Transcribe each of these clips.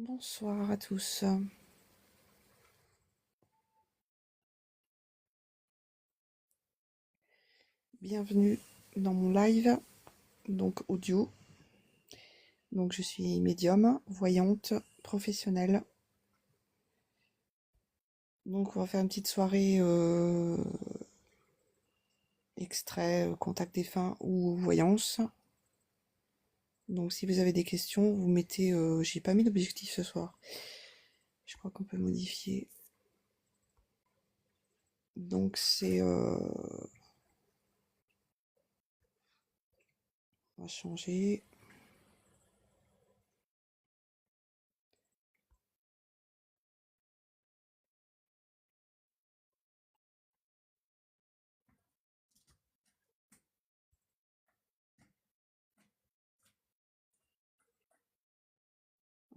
Bonsoir à tous. Bienvenue dans mon live, donc audio. Donc je suis médium, voyante, professionnelle. Donc on va faire une petite soirée extrait, contact défunt ou voyance. Donc si vous avez des questions, vous mettez... j'ai pas mis d'objectif ce soir. Je crois qu'on peut modifier. Donc c'est... on va changer.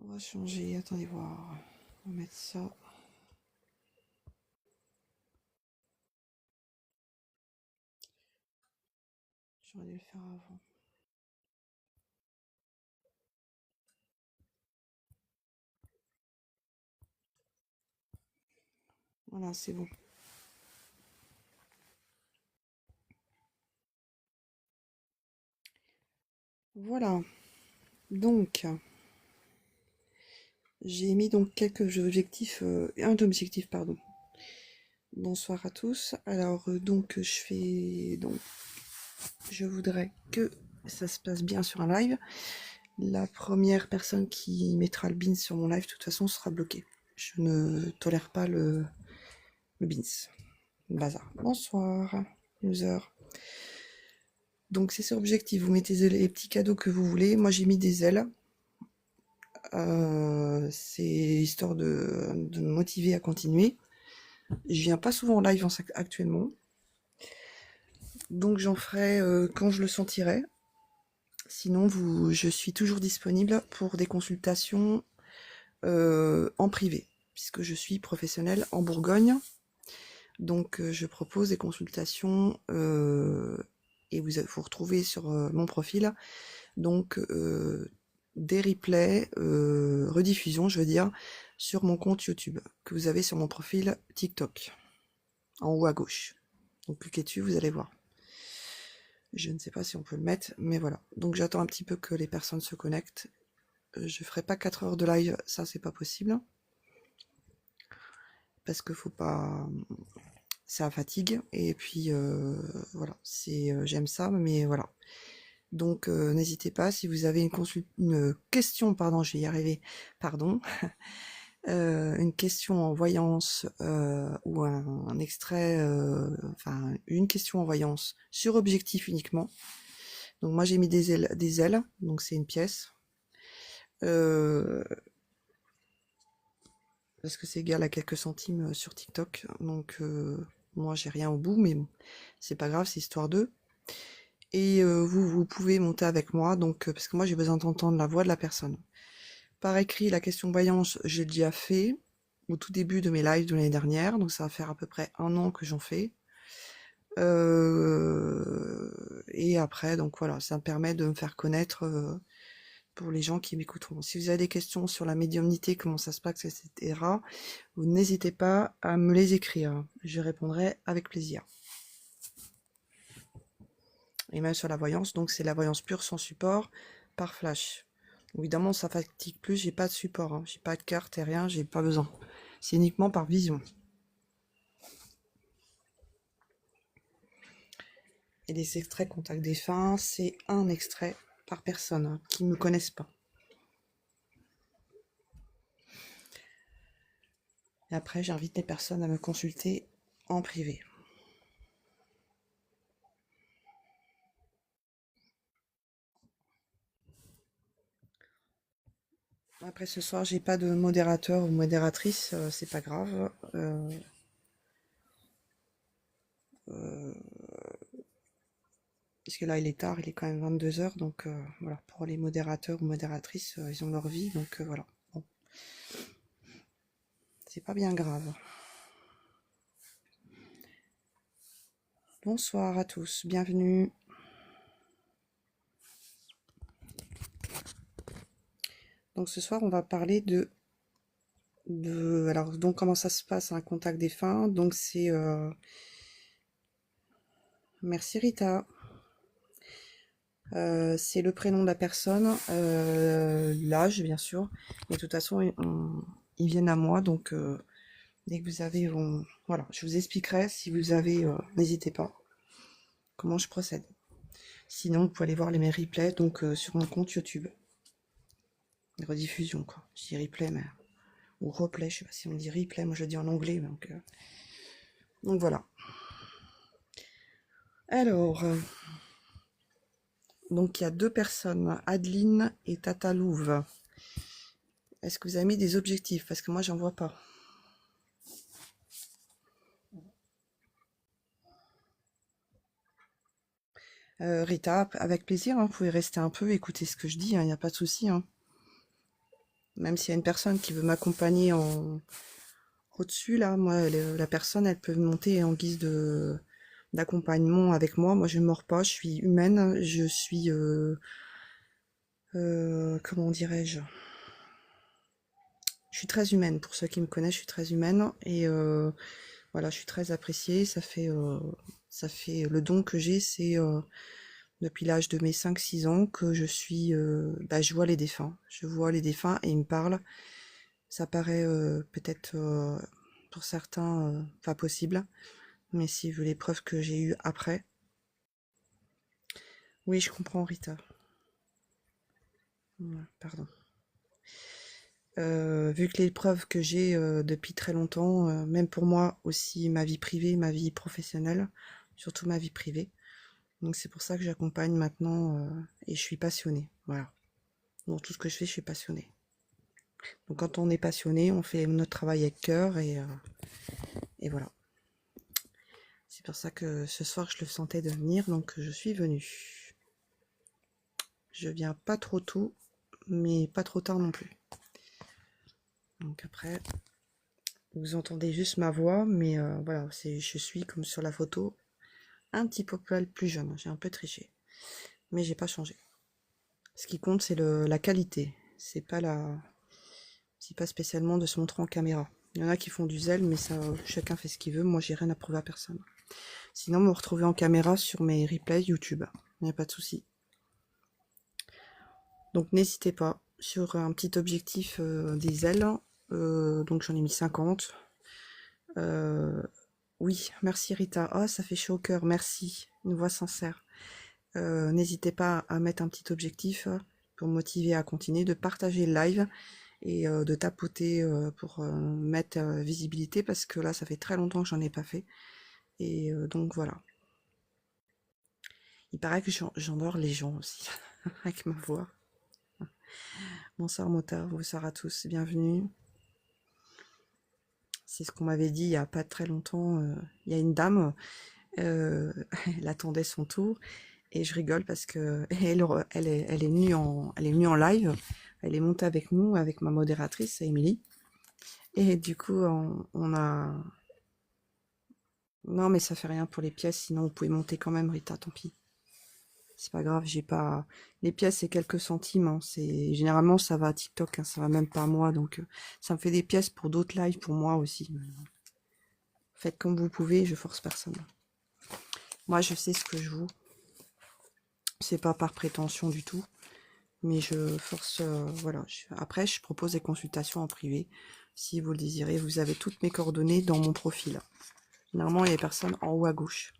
On va changer, attendez voir. On va mettre ça. J'aurais dû le faire avant. Voilà, c'est bon. Voilà. Donc, j'ai mis donc quelques objectifs, un objectif, pardon. Bonsoir à tous. Alors, donc, je voudrais que ça se passe bien sur un live. La première personne qui mettra le beans sur mon live, de toute façon, sera bloquée. Je ne tolère pas le beans. Bazar. Bonsoir, user. Donc, c'est sur objectif. Vous mettez les petits cadeaux que vous voulez. Moi, j'ai mis des ailes. C'est histoire de me motiver à continuer. Je viens pas souvent en live actuellement, donc j'en ferai quand je le sentirai. Sinon, je suis toujours disponible pour des consultations en privé, puisque je suis professionnelle en Bourgogne. Donc je propose des consultations et vous retrouvez sur mon profil donc des replays, rediffusions, je veux dire, sur mon compte YouTube que vous avez sur mon profil TikTok, en haut à gauche. Donc cliquez dessus, vous allez voir. Je ne sais pas si on peut le mettre, mais voilà. Donc j'attends un petit peu que les personnes se connectent. Je ferai pas 4 heures de live, ça c'est pas possible. Parce que faut pas... ça fatigue. Et puis voilà, j'aime ça, mais voilà. Donc n'hésitez pas, si vous avez une question, pardon, je vais y arriver, pardon. Une question en voyance ou un extrait, enfin une question en voyance sur objectif uniquement. Donc moi j'ai mis des ailes, donc c'est une pièce. Parce que c'est égal à quelques centimes sur TikTok. Donc moi j'ai rien au bout, mais bon, c'est pas grave, c'est histoire d'eux. Et vous pouvez monter avec moi, donc parce que moi j'ai besoin d'entendre la voix de la personne. Par écrit, la question voyance, j'ai déjà fait au tout début de mes lives de l'année dernière, donc ça va faire à peu près 1 an que j'en fais. Et après, donc voilà, ça me permet de me faire connaître pour les gens qui m'écouteront. Si vous avez des questions sur la médiumnité, comment ça se passe, etc., vous n'hésitez pas à me les écrire. Je répondrai avec plaisir. Et même sur la voyance, donc c'est la voyance pure sans support par flash. Évidemment, ça fatigue plus, j'ai pas de support, hein. J'ai pas de carte et rien, j'ai pas besoin. C'est uniquement par vision. Et les extraits contact défunt, c'est un extrait par personne hein, qui ne me connaissent pas. Et après, j'invite les personnes à me consulter en privé. Après ce soir, j'ai pas de modérateur ou modératrice, c'est pas grave. Parce que là, il est tard, il est quand même 22h, donc voilà, pour les modérateurs ou modératrices, ils ont leur vie, donc voilà. Bon. C'est pas bien grave. Bonsoir à tous, bienvenue. Donc ce soir, on va parler alors, donc comment ça se passe un contact défunt. Donc c'est... Merci Rita. C'est le prénom de la personne, l'âge bien sûr, mais de toute façon ils viennent à moi, donc dès que vous avez, voilà, je vous expliquerai si vous avez, n'hésitez pas, comment je procède. Sinon vous pouvez aller voir mes replays donc sur mon compte YouTube. Rediffusion quoi, je dis replay mais ou replay, je sais pas si on dit replay, moi je dis en anglais donc voilà. Alors donc il y a deux personnes, Adeline et Tata Louve. Est-ce que vous avez mis des objectifs? Parce que moi, j'en vois pas. Rita, avec plaisir, hein, vous pouvez rester un peu, écouter ce que je dis, il n'y a pas de souci. Hein. Même s'il y a une personne qui veut m'accompagner au-dessus, là, moi, la personne, elle peut monter en guise d'accompagnement avec moi. Moi, je ne mords pas, je suis humaine, je suis... comment dirais-je? Je suis très humaine, pour ceux qui me connaissent, je suis très humaine, et voilà, je suis très appréciée, ça fait le don que j'ai, c'est... depuis l'âge de mes 5-6 ans que je suis, je vois les défunts. Je vois les défunts et ils me parlent. Ça paraît peut-être pour certains pas possible, mais si vous voulez les preuves que j'ai eues après. Oui, je comprends Rita. Pardon. Vu que les preuves que j'ai depuis très longtemps, même pour moi aussi, ma vie privée, ma vie professionnelle, surtout ma vie privée. Donc c'est pour ça que j'accompagne maintenant et je suis passionnée. Voilà. Dans tout ce que je fais, je suis passionnée. Donc quand on est passionné, on fait notre travail avec cœur et voilà. C'est pour ça que ce soir je le sentais de venir, donc je suis venue. Je viens pas trop tôt, mais pas trop tard non plus. Donc après, vous entendez juste ma voix, mais voilà, je suis comme sur la photo, un petit peu plus jeune. J'ai un peu triché, mais j'ai pas changé. Ce qui compte, c'est la qualité. C'est pas spécialement de se montrer en caméra. Il y en a qui font du zèle, mais ça, chacun fait ce qu'il veut. Moi, j'ai rien à prouver à personne. Sinon, me retrouver en caméra sur mes replays YouTube. Il n'y a pas de souci. Donc, n'hésitez pas sur un petit objectif des ailes. Donc, j'en ai mis 50. Oui, merci Rita. Oh, ça fait chaud au cœur. Merci. Une voix sincère. N'hésitez pas à mettre un petit objectif pour me motiver à continuer, de partager le live et de tapoter pour mettre visibilité parce que là, ça fait très longtemps que j'en ai pas fait. Et donc, voilà. Il paraît que j'endors les gens aussi, avec ma voix. Bonsoir Mota, bonsoir à tous, bienvenue. C'est ce qu'on m'avait dit il n'y a pas très longtemps. Il y a une dame, elle attendait son tour, et je rigole parce que elle est venue en live, elle est montée avec nous, avec ma modératrice, Émilie. Et du coup, on a... Non mais ça fait rien pour les pièces, sinon vous pouvez monter quand même Rita, tant pis. C'est pas grave, j'ai pas... Les pièces, c'est quelques centimes. Hein. Généralement, ça va à TikTok, hein, ça va même pas à moi. Donc, ça me fait des pièces pour d'autres lives, pour moi aussi. Faites comme vous pouvez, je force personne. Moi, je sais ce que je vaux. C'est pas par prétention du tout. Mais je force... voilà. Après, je propose des consultations en privé. Si vous le désirez, vous avez toutes mes coordonnées dans mon profil. Généralement, il y a des personnes en haut à gauche.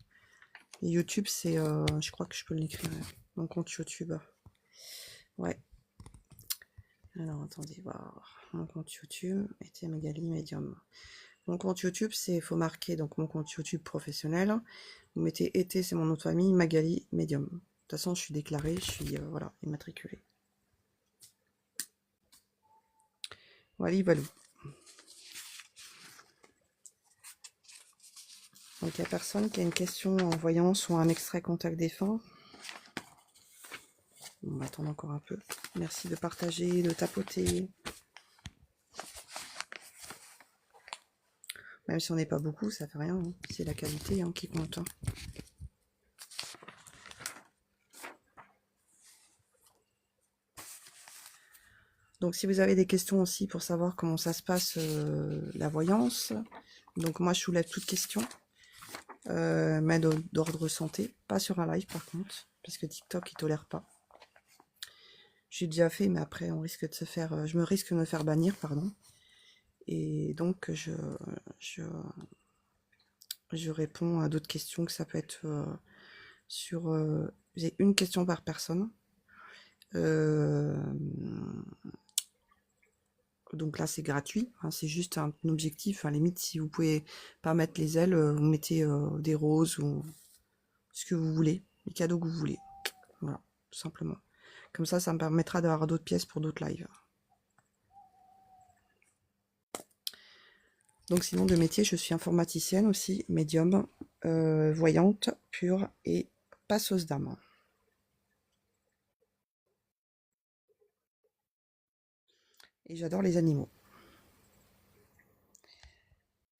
Et YouTube, c'est... je crois que je peux l'écrire. Mon compte YouTube. Ouais. Alors, attendez, voir. Mon compte YouTube était Magali Medium. Mon compte YouTube, il faut marquer donc mon compte YouTube professionnel. Vous mettez été, c'est mon nom de famille, Magali Medium. De toute façon, je suis déclarée, je suis voilà, immatriculée. Voilà, voilà. Donc, il n'y a personne qui a une question en voyance ou un extrait contact défunt. On va attendre encore un peu. Merci de partager, de tapoter. Même si on n'est pas beaucoup, ça fait rien. Hein. C'est la qualité hein, qui compte. Hein. Donc si vous avez des questions aussi pour savoir comment ça se passe la voyance, donc moi je soulève toute question, mais d'ordre santé, pas sur un live par contre, parce que TikTok il tolère pas. J'ai déjà fait, mais après on risque de se faire, je me risque de me faire bannir, pardon. Et donc je réponds à d'autres questions, que ça peut être sur, j'ai une question par personne. Donc là c'est gratuit, hein, c'est juste un objectif, à la limite si vous pouvez pas mettre les ailes, vous mettez des roses ou ce que vous voulez, les cadeaux que vous voulez, voilà, tout simplement. Comme ça me permettra d'avoir d'autres pièces pour d'autres lives. Donc sinon de métier, je suis informaticienne aussi, médium, voyante, pure et passeuse d'âme. Et j'adore les animaux.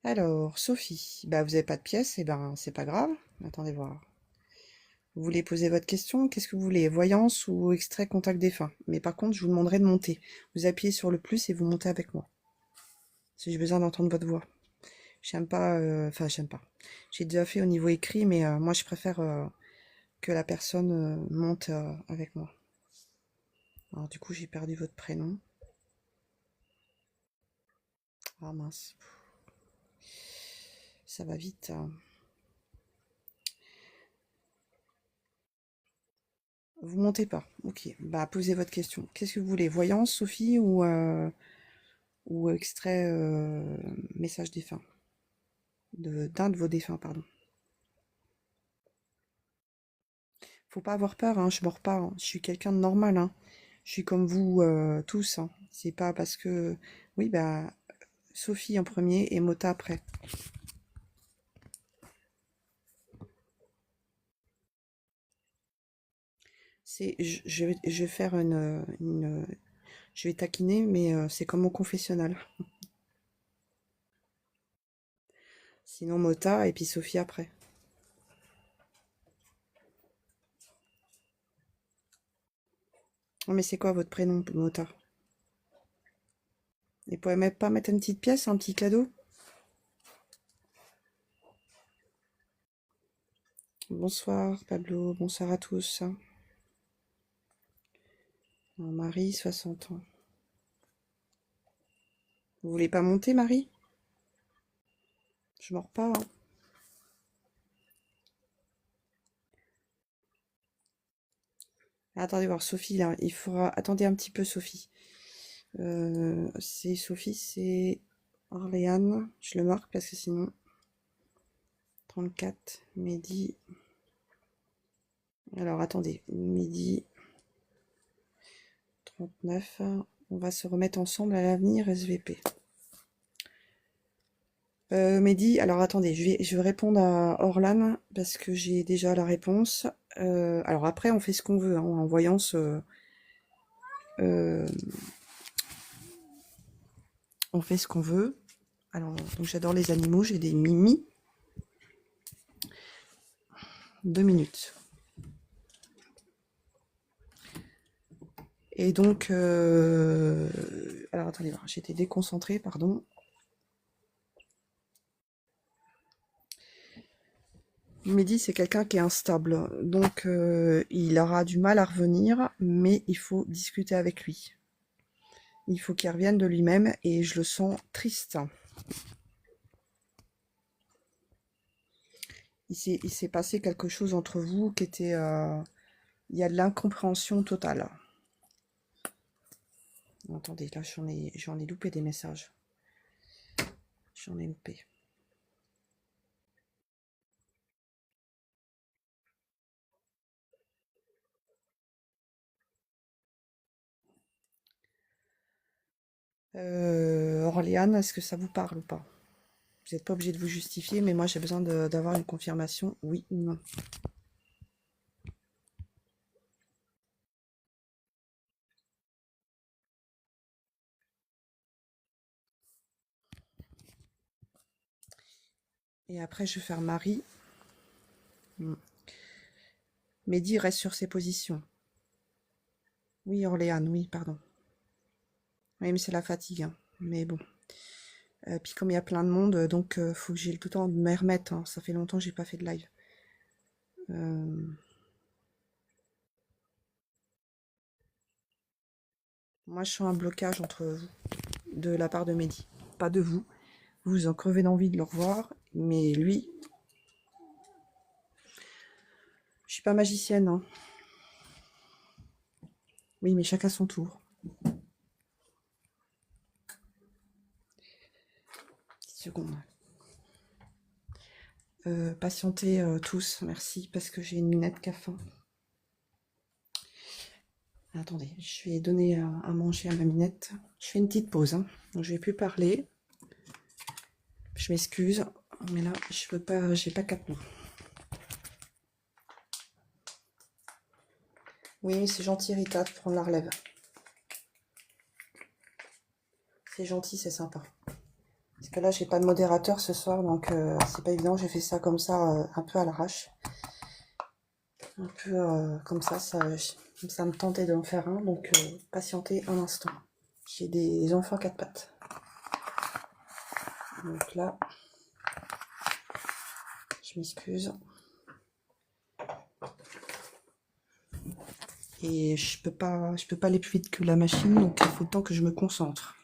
Alors, Sophie, bah vous n'avez pas de pièces, et ben c'est pas grave. Attendez voir. Vous voulez poser votre question? Qu'est-ce que vous voulez? Voyance ou extrait contact défunt? Mais par contre, je vous demanderai de monter. Vous appuyez sur le plus et vous montez avec moi. Si j'ai besoin d'entendre votre voix. J'aime pas, enfin j'aime pas. J'ai déjà fait au niveau écrit, mais moi je préfère que la personne monte avec moi. Alors du coup, j'ai perdu votre prénom. Ah mince. Ça va vite. Vous montez pas. Ok. Bah posez votre question. Qu'est-ce que vous voulez? Voyance, Sophie, ou extrait message défunt? D'un de vos défunts, pardon. Faut pas avoir peur, hein, je mords pas, hein. Je suis quelqu'un de normal, hein. Je suis comme vous tous, hein. C'est pas parce que... Oui, bah, Sophie en premier et Mota après. Je vais faire je vais taquiner, mais c'est comme mon confessionnal. Sinon Mota et puis Sophie après. Oh, mais c'est quoi votre prénom, Mota? Et vous pouvez même pas mettre une petite pièce, un petit cadeau? Bonsoir Pablo, bonsoir à tous. Mon Marie, 60 ans. Vous voulez pas monter, Marie? Je mords pas, hein. Attendez voir, Sophie, là, il faudra... Attendez un petit peu, Sophie. C'est Sophie, c'est Orléane. Je le marque parce que sinon... 34, midi... Alors, attendez, midi 39. On va se remettre ensemble à l'avenir, SVP. Mehdi, alors attendez, je vais répondre à Orlan parce que j'ai déjà la réponse. Alors après, on fait ce qu'on veut, hein, en voyance. Euh, on fait ce qu'on veut. Alors, donc j'adore les animaux, j'ai des mimis. 2 minutes. Et donc, alors attendez, j'étais déconcentrée, pardon. Mehdi, c'est quelqu'un qui est instable, donc il aura du mal à revenir, mais il faut discuter avec lui. Il faut qu'il revienne de lui-même et je le sens triste. Il s'est passé quelque chose entre vous qui était... il y a de l'incompréhension totale. Attendez, là j'en ai loupé des messages. J'en ai loupé. Orléane, est-ce que ça vous parle ou pas? Vous n'êtes pas obligé de vous justifier, mais moi j'ai besoin d'avoir une confirmation, oui ou non. Et après je vais faire Marie. Mehdi reste sur ses positions. Oui, Orléane, oui, pardon. Oui, mais c'est la fatigue, hein. Mais bon. Puis comme il y a plein de monde, donc faut que j'ai tout le temps de me remettre, hein. Ça fait longtemps que j'ai pas fait de live. Euh, Moi, je sens un blocage entre vous, de la part de Mehdi. Pas de vous. Vous en crevez d'envie de le revoir, mais lui, je suis pas magicienne, hein. Oui, mais chacun son tour. Petite seconde. Patientez tous, merci, parce que j'ai une minette qui a faim. Attendez, je vais donner à manger à ma minette. Je fais une petite pause, hein. Donc, je vais plus parler. Je m'excuse, mais là, je peux pas, j'ai pas 4 mots. Oui, c'est gentil, Rita, de prendre la relève. C'est gentil, c'est sympa. Parce que là, j'ai pas de modérateur ce soir, donc c'est pas évident. J'ai fait ça comme ça, un peu à l'arrache. Un peu comme ça me tentait d'en faire un, donc patientez un instant. J'ai des enfants à 4 pattes. Donc là, je m'excuse. Et je peux pas aller plus vite que la machine, donc il faut le temps que je me concentre.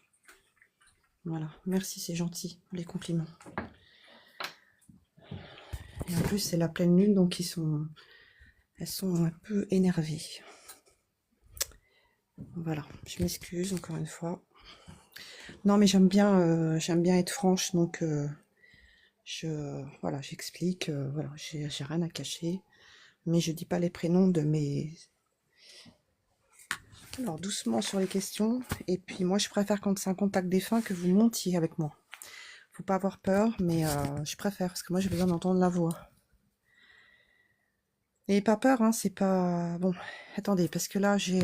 Voilà, merci, c'est gentil, les compliments. Et en plus, c'est la pleine lune, donc elles sont un peu énervées. Voilà, je m'excuse encore une fois. Non, mais j'aime bien être franche, donc voilà, j'explique, voilà, j'ai rien à cacher, mais je dis pas les prénoms de mes. Alors doucement sur les questions, et puis moi je préfère quand c'est un contact défunt que vous montiez avec moi. Faut pas avoir peur, mais je préfère parce que moi j'ai besoin d'entendre la voix. Et pas peur, hein, c'est pas bon. Attendez, parce que là j'ai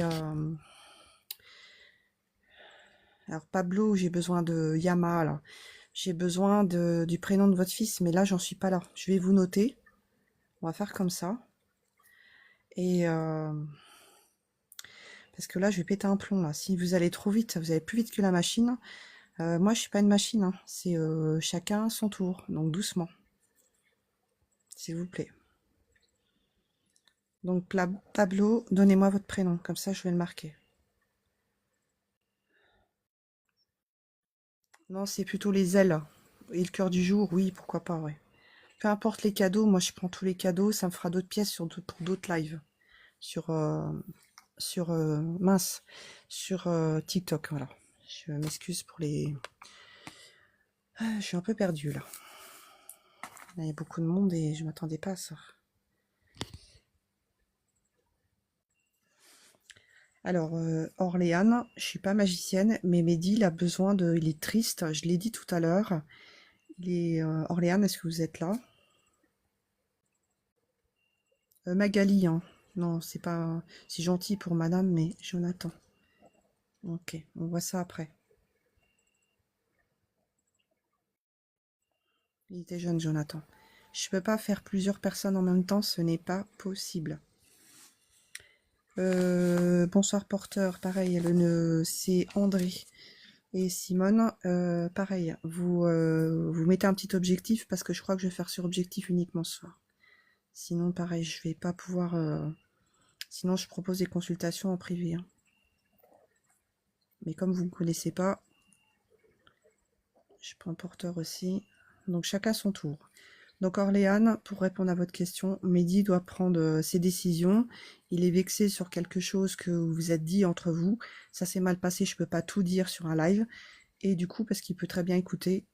alors Pablo, j'ai besoin de Yama là. J'ai besoin du prénom de votre fils, mais là j'en suis pas là. Je vais vous noter. On va faire comme ça. Et parce que là, je vais péter un plomb là. Si vous allez trop vite, vous allez plus vite que la machine. Moi, je suis pas une machine, hein. C'est chacun son tour. Donc doucement, s'il vous plaît. Donc Pablo, donnez-moi votre prénom, comme ça je vais le marquer. Non, c'est plutôt les ailes. Et le cœur du jour, oui, pourquoi pas, ouais. Peu importe les cadeaux, moi je prends tous les cadeaux, ça me fera d'autres pièces pour d'autres lives. Sur, mince, sur TikTok, voilà. Je m'excuse pour les. Je suis un peu perdue là. Il y a beaucoup de monde et je m'attendais pas à ça. Alors, Orléane, je suis pas magicienne, mais Mehdi, il a besoin de. Il est triste, je l'ai dit tout à l'heure. Il est. Orléane, est-ce que vous êtes là? Magali, hein. Non, c'est pas. C'est gentil pour madame, mais Jonathan. Ok, on voit ça après. Il était jeune, Jonathan. Je peux pas faire plusieurs personnes en même temps, ce n'est pas possible. Bonsoir porteur, pareil, c'est André et Simone, pareil, vous mettez un petit objectif parce que je crois que je vais faire sur objectif uniquement ce soir. Sinon, pareil, je vais pas pouvoir. Sinon, je propose des consultations en privé, hein. Mais comme vous ne me connaissez pas, je prends porteur aussi. Donc chacun son tour. Donc Orléane, pour répondre à votre question, Mehdi doit prendre ses décisions. Il est vexé sur quelque chose que vous vous êtes dit entre vous. Ça s'est mal passé, je peux pas tout dire sur un live. Et du coup, parce qu'il peut très bien écouter.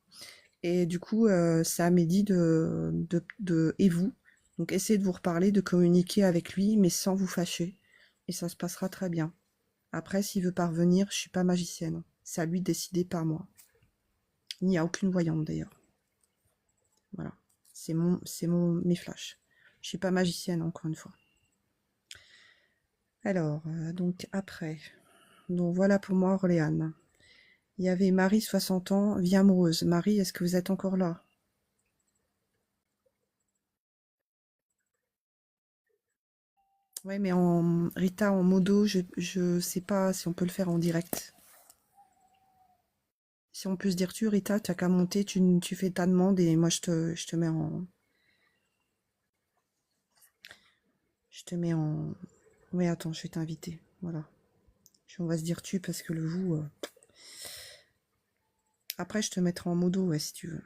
Et du coup, c'est à Mehdi et vous. Donc essayez de vous reparler, de communiquer avec lui, mais sans vous fâcher. Et ça se passera très bien. Après, s'il veut parvenir, je suis pas magicienne. C'est à lui de décider par moi. Il n'y a aucune voyante d'ailleurs. Voilà. Mes flashs. Je suis pas magicienne encore une fois. Alors, donc après. Donc voilà pour moi Orléane. Il y avait Marie, 60 ans, vie amoureuse. Marie, est-ce que vous êtes encore là? Oui, mais Rita, en modo, je sais pas si on peut le faire en direct. Si on peut se dire tu, Rita, t'as qu'à monter, tu fais ta demande et moi je te mets en... Je te mets en... Oui, attends, je vais t'inviter. Voilà. On va se dire tu parce que le vous... Après, je te mettrai en modo, ouais, si tu veux.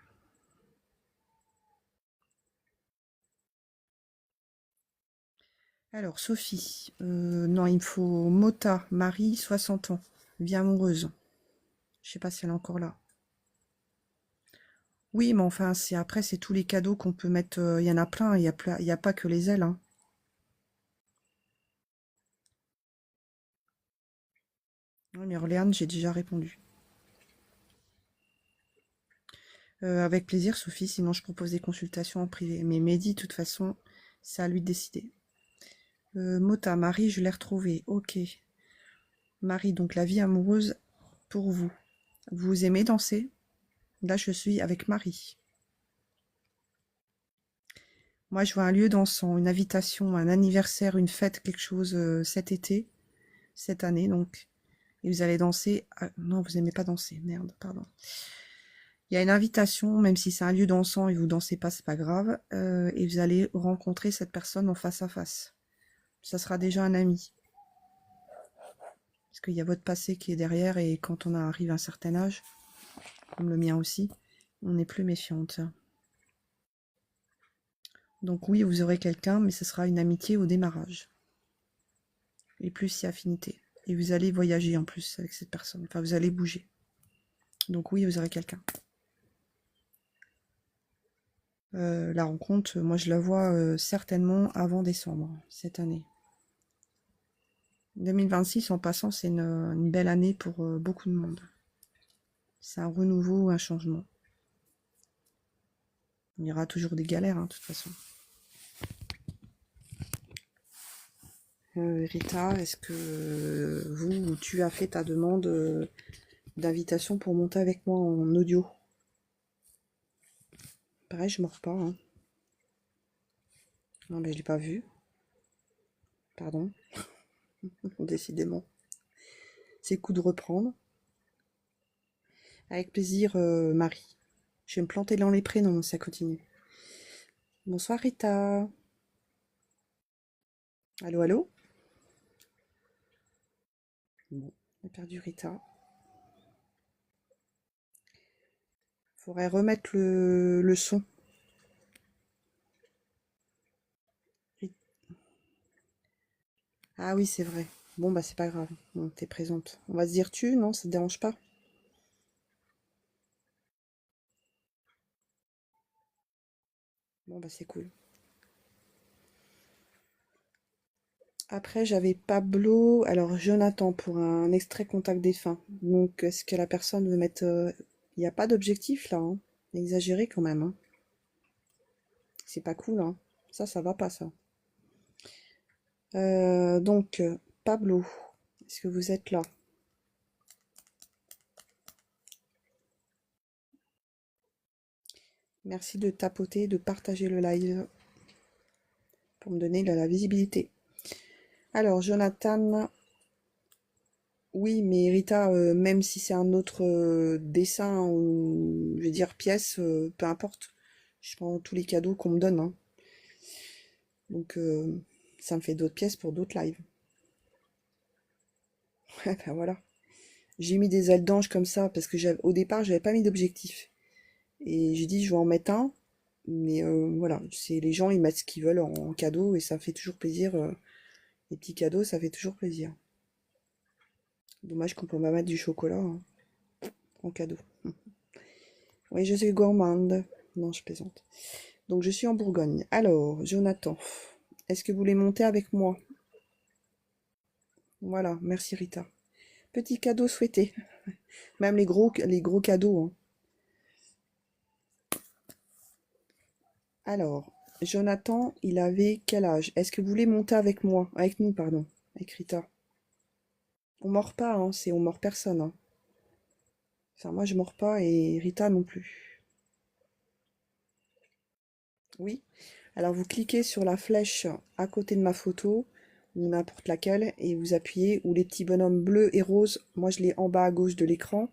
Alors, Sophie. Non, il me faut Mota, Marie, 60 ans. Vie amoureuse. Je sais pas si elle est encore là. Oui, mais enfin, après, c'est tous les cadeaux qu'on peut mettre. Il y en a plein, il y a pas que les ailes. Hein. Oui, mais Orléane, j'ai déjà répondu. Avec plaisir, Sophie. Sinon, je propose des consultations en privé. Mais Mehdi, de toute façon, c'est à lui de décider. Mota, Marie, je l'ai retrouvée. Ok. Marie, donc la vie amoureuse pour vous. Vous aimez danser? Là, je suis avec Marie. Moi, je vois un lieu dansant, une invitation, un anniversaire, une fête, quelque chose cet été, cette année, donc. Et vous allez danser. Ah, non, vous n'aimez pas danser. Merde, pardon. Il y a une invitation, même si c'est un lieu dansant et vous dansez pas, c'est pas grave. Et vous allez rencontrer cette personne en face à face. Ça sera déjà un ami. Parce qu'il y a votre passé qui est derrière et quand on arrive à un certain âge, comme le mien aussi, on est plus méfiante. Donc oui, vous aurez quelqu'un, mais ce sera une amitié au démarrage. Et plus si affinité. Et vous allez voyager en plus avec cette personne. Enfin, vous allez bouger. Donc oui, vous aurez quelqu'un. La rencontre, moi je la vois certainement avant décembre, cette année. 2026, en passant, c'est une belle année pour beaucoup de monde. C'est un renouveau, un changement. Il y aura toujours des galères, hein, de toute façon. Rita, est-ce que tu as fait ta demande d'invitation pour monter avec moi en audio? Pareil, je mords pas. Hein. Non, mais je l'ai pas vu. Pardon. Décidément. C'est coup de reprendre. Avec plaisir, Marie. Je vais me planter dans les prénoms, ça continue. Bonsoir, Rita. Allô, allô? Bon, on a perdu Rita. Faudrait remettre le son. Ah oui, c'est vrai. Bon, bah, c'est pas grave. Bon, t'es présente. On va se dire tu, non? Ça te dérange pas? Bon, bah, c'est cool. Après, j'avais Pablo. Alors, Jonathan pour un extrait contact défunt. Donc, est-ce que la personne veut mettre. Il n'y a pas d'objectif là. Hein. Exagéré quand même. Hein. C'est pas cool. Hein. Ça va pas, ça. Donc, Pablo, est-ce que vous êtes là? Merci de tapoter, de partager le live pour me donner la visibilité. Alors, Jonathan, oui, mais Rita, même si c'est un autre dessin ou, je veux dire, pièce, peu importe. Je prends tous les cadeaux qu'on me donne. Hein. Donc, ça me fait d'autres pièces pour d'autres lives. Ben voilà. J'ai mis des ailes d'ange comme ça parce que au départ, j'avais pas mis d'objectif. Et j'ai dit, je vais en mettre un. Mais voilà, c'est les gens, ils mettent ce qu'ils veulent en cadeau et ça fait toujours plaisir. Les petits cadeaux, ça fait toujours plaisir. Dommage qu'on peut pas mettre du chocolat hein, en cadeau. Oui, je suis gourmande. Non, je plaisante. Donc, je suis en Bourgogne. Alors, Jonathan, est-ce que vous voulez monter avec moi? Voilà, merci Rita. Petit cadeau souhaité. Même les gros cadeaux. Hein. Alors, Jonathan, il avait quel âge? Est-ce que vous voulez monter avec moi? Avec nous, pardon. Avec Rita. On mord pas, hein, on mord personne. Hein. Enfin, moi, je mords pas et Rita non plus. Oui. Alors, vous cliquez sur la flèche à côté de ma photo, ou n'importe laquelle, et vous appuyez, ou les petits bonhommes bleus et roses. Moi, je l'ai en bas à gauche de l'écran.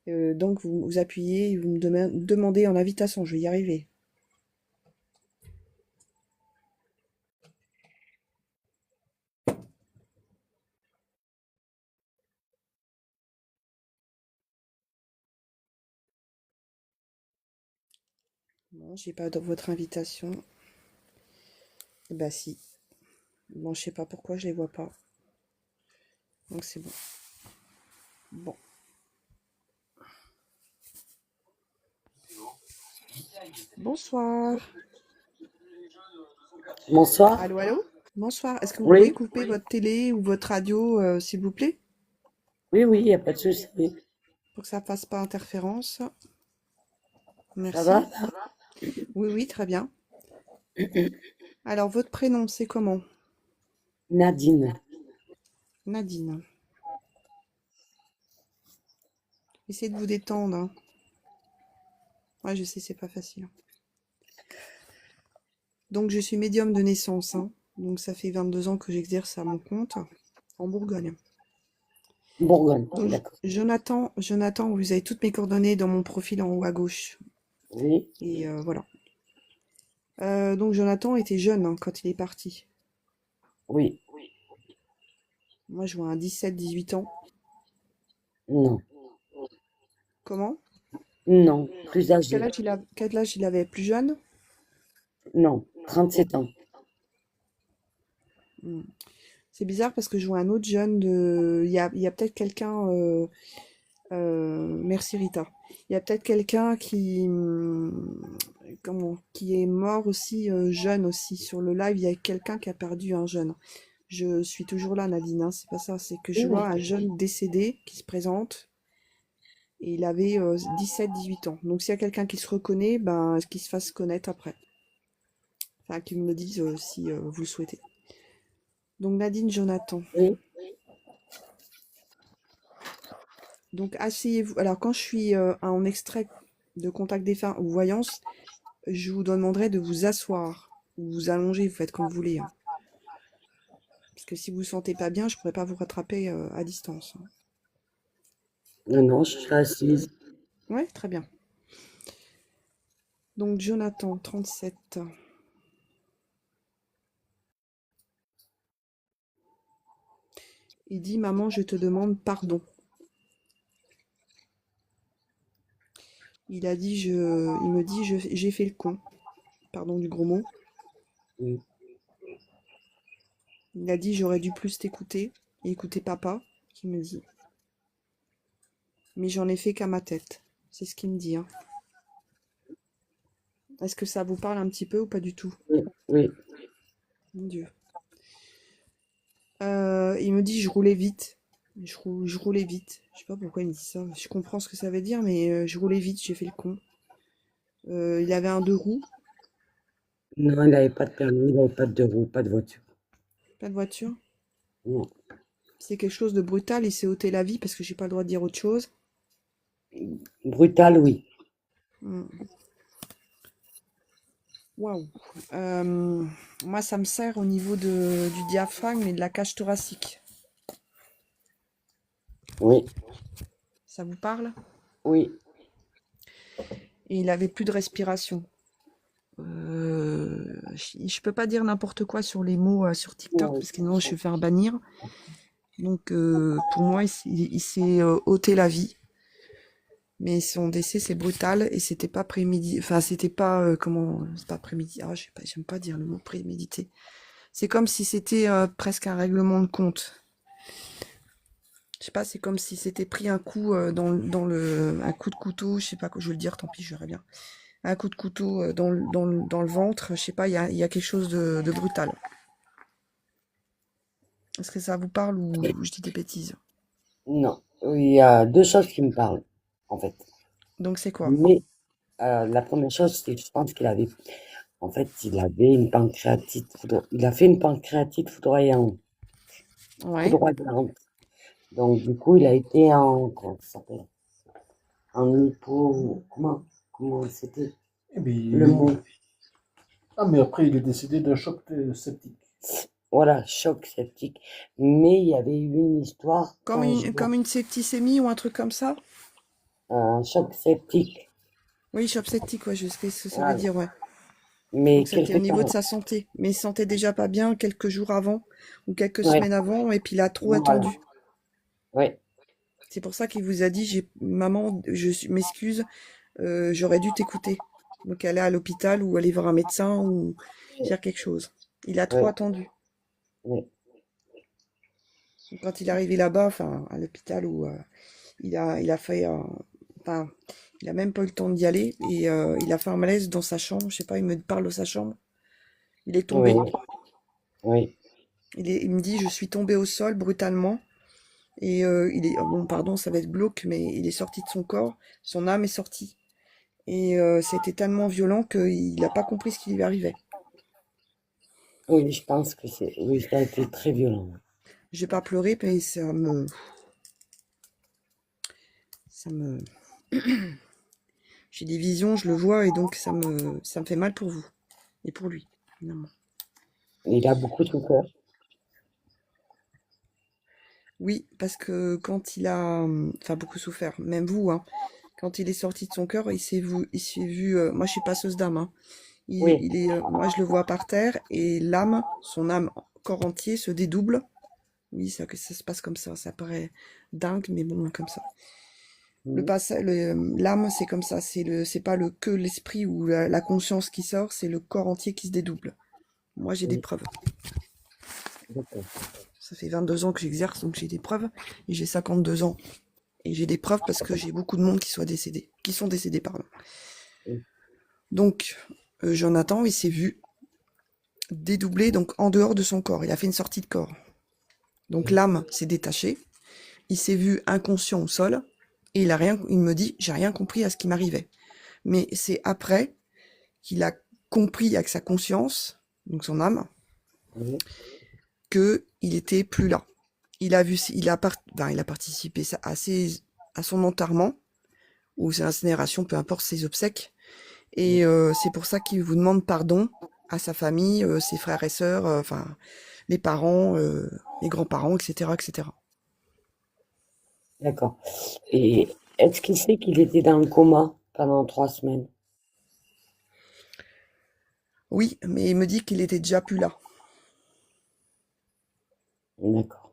Donc vous appuyez et vous me demandez en invitation, je vais y arriver. Non, j'ai pas votre invitation. Bah si. Bon, je sais pas pourquoi je les vois pas. Donc c'est bon. Bon. Bonsoir. Bonsoir. Allô, allô? Bonsoir. Est-ce que vous pouvez Oui, couper votre télé ou votre radio, s'il vous plaît, oui, oui, il n'y a pas de souci. pour que ça fasse pas interférence? Ça va Merci. Oui, oui, très bien. Alors, votre prénom, c'est comment? Nadine. Nadine. Essayez de vous détendre, hein. Ouais, je sais, c'est pas facile. Donc, je suis médium de naissance, hein. Donc, ça fait 22 ans que j'exerce à mon compte en Bourgogne. Bourgogne, Donc, d'accord. Jonathan, vous avez toutes mes coordonnées dans mon profil en haut à gauche. Oui, Et voilà. Donc, Jonathan était jeune, hein, quand il est parti. oui, Moi, je vois un 17-18 ans. non, Comment? non, plus âgé. Quel âge il avait? Plus jeune? Non, 37 ans. Hmm. C'est bizarre parce que je vois un autre jeune de... Il y a peut-être quelqu'un... Merci Rita. Il y a peut-être quelqu'un qui... comment? Qui est mort aussi, jeune aussi. Sur le live, il y a quelqu'un qui a perdu un jeune. Je suis toujours là, Nadine, hein, c'est pas ça. C'est que Oui, je vois oui. un jeune décédé qui se présente. Et il avait 17-18 ans. Donc s'il y a quelqu'un qui se reconnaît, ben, qu'il se fasse connaître après. Enfin, qu'il me dise si vous le souhaitez. Donc Nadine Jonathan. Oui, Donc asseyez-vous. Alors quand je suis en extrait de contact défunt ou voyance, je vous demanderai de vous asseoir ou vous allonger, vous faites comme vous voulez, hein. Parce que si vous ne vous sentez pas bien, je ne pourrais pas vous rattraper à distance, hein. non, non, je suis assise. Ouais, très bien. Donc Jonathan, 37. Il dit, maman, je te demande pardon. Il me dit, j'ai fait le con. Pardon du gros mot. Oui, Il a dit, j'aurais dû plus t'écouter et écouter papa, qui me dit. Mais j'en ai fait qu'à ma tête. C'est ce qu'il me dit, hein. Est-ce que ça vous parle un petit peu ou pas du tout? oui, oui. Mon Dieu. Il me dit, je roulais vite. Je roulais vite. Je sais pas pourquoi il me dit ça. Je comprends ce que ça veut dire, mais je roulais vite, j'ai fait le con. Il avait un deux roues, Non, il n'avait pas de permis, il n'avait pas de deux roues, pas de voiture. pas de voiture. Non. C'est quelque chose de brutal, il s'est ôté la vie parce que j'ai pas le droit de dire autre chose. Brutal, oui. Hmm. Waouh. Euh, Moi, ça me sert au niveau du diaphragme et de la cage thoracique. Oui, Ça vous parle? oui. Et il avait plus de respiration. Je peux pas dire n'importe quoi sur les mots sur TikTok Non, parce que sinon je vais faire bannir. Donc pour moi, il s'est ôté la vie. Mais son décès, c'est brutal et c'était pas prémédité. Enfin, c'était pas comment, c'est pas prémédité. Ah, je sais pas, j'aime pas dire le mot prémédité. C'est comme si c'était presque un règlement de compte. Je sais pas, c'est comme si c'était pris un coup un coup de couteau. Je sais pas quoi je veux le dire. Tant pis, je verrai bien. Un coup de couteau dans le ventre. Je sais pas, il y a quelque chose de brutal. Est-ce que ça vous parle ou je dis des bêtises? non. Il y a deux choses qui me parlent, en fait. Donc c'est quoi? Mais la première chose, c'est que je pense qu'il avait, en fait, il avait une pancréatite, il a fait une pancréatite Ouais. foudroyante. Donc, du coup, il a été en, comment ça s'appelle? En hypo, comment c'était Eh bien, le mot? ah, mais après, il est décédé d'un choc septique. Voilà, choc septique. Mais il y avait eu une histoire quand je vois, Comme une septicémie ou un truc comme ça? un choc septique. Oui, choc septique, ouais, je sais ce que ça veut Voilà. dire, ouais. Mais Donc c'était au quelque niveau de temps. sa santé. Mais il se sentait déjà pas bien quelques jours avant ou quelques Ouais, semaines avant, et puis il a trop voilà. attendu. Ouais, C'est pour ça qu'il vous a dit, maman, m'excuse, j'aurais dû t'écouter. Donc aller à l'hôpital ou aller voir un médecin ou faire quelque chose. Il a trop ouais, attendu. ouais. Donc, quand il est arrivé là-bas, enfin à l'hôpital, où il a fait, enfin, il a même pas eu le temps d'y aller, et il a fait un malaise dans sa chambre. Je sais pas, il me parle de sa chambre. Il est Oui, tombé. oui, Il me dit, je suis tombé au sol brutalement. Et bon, pardon, ça va être glauque, mais il est sorti de son corps, son âme est sortie. Et c'était tellement violent qu'il n'a pas compris ce qui lui arrivait. oui, je pense que c'est, oui, ça a été très violent. J'ai pas pleuré, mais ça me, j'ai des visions, je le vois, et donc ça me fait mal pour vous et pour lui, finalement. Il a beaucoup souffert. Oui, parce que quand il a, enfin beaucoup souffert, même vous, hein, quand il est sorti de son cœur, il s'est vu. Moi, je suis passeuse d'âme, hein. Oui, Moi, je le vois par terre, et l'âme, son âme, corps entier, se dédouble. Oui, que ça se passe comme ça paraît dingue, mais bon, comme ça. mhm, L'âme, c'est comme ça, c'est pas que l'esprit ou la conscience qui sort, c'est le corps entier qui se dédouble. Moi, j'ai des oui, preuves. d'accord. Ça fait 22 ans que j'exerce, donc j'ai des preuves, et j'ai 52 ans. Et j'ai des preuves parce que j'ai beaucoup de monde qui sont décédés, pardon. Oui, Donc, Jonathan, il s'est vu dédoublé, donc en dehors de son corps. Il a fait une sortie de corps. Donc oui, l'âme s'est détachée. Il s'est vu inconscient au sol, et il me dit, j'ai rien compris à ce qui m'arrivait. Mais c'est après qu'il a compris avec sa conscience, donc son âme, oui, que il était plus là. Il a participé à son enterrement ou ses incinérations, peu importe, ses obsèques. oui. Et c'est pour ça qu'il vous demande pardon à sa famille, ses frères et sœurs, enfin les parents, les grands-parents, etc., etc. D'accord. Et est-ce qu'il sait qu'il était dans le coma pendant 3 semaines? Oui, mais il me dit qu'il était déjà plus là. D'accord.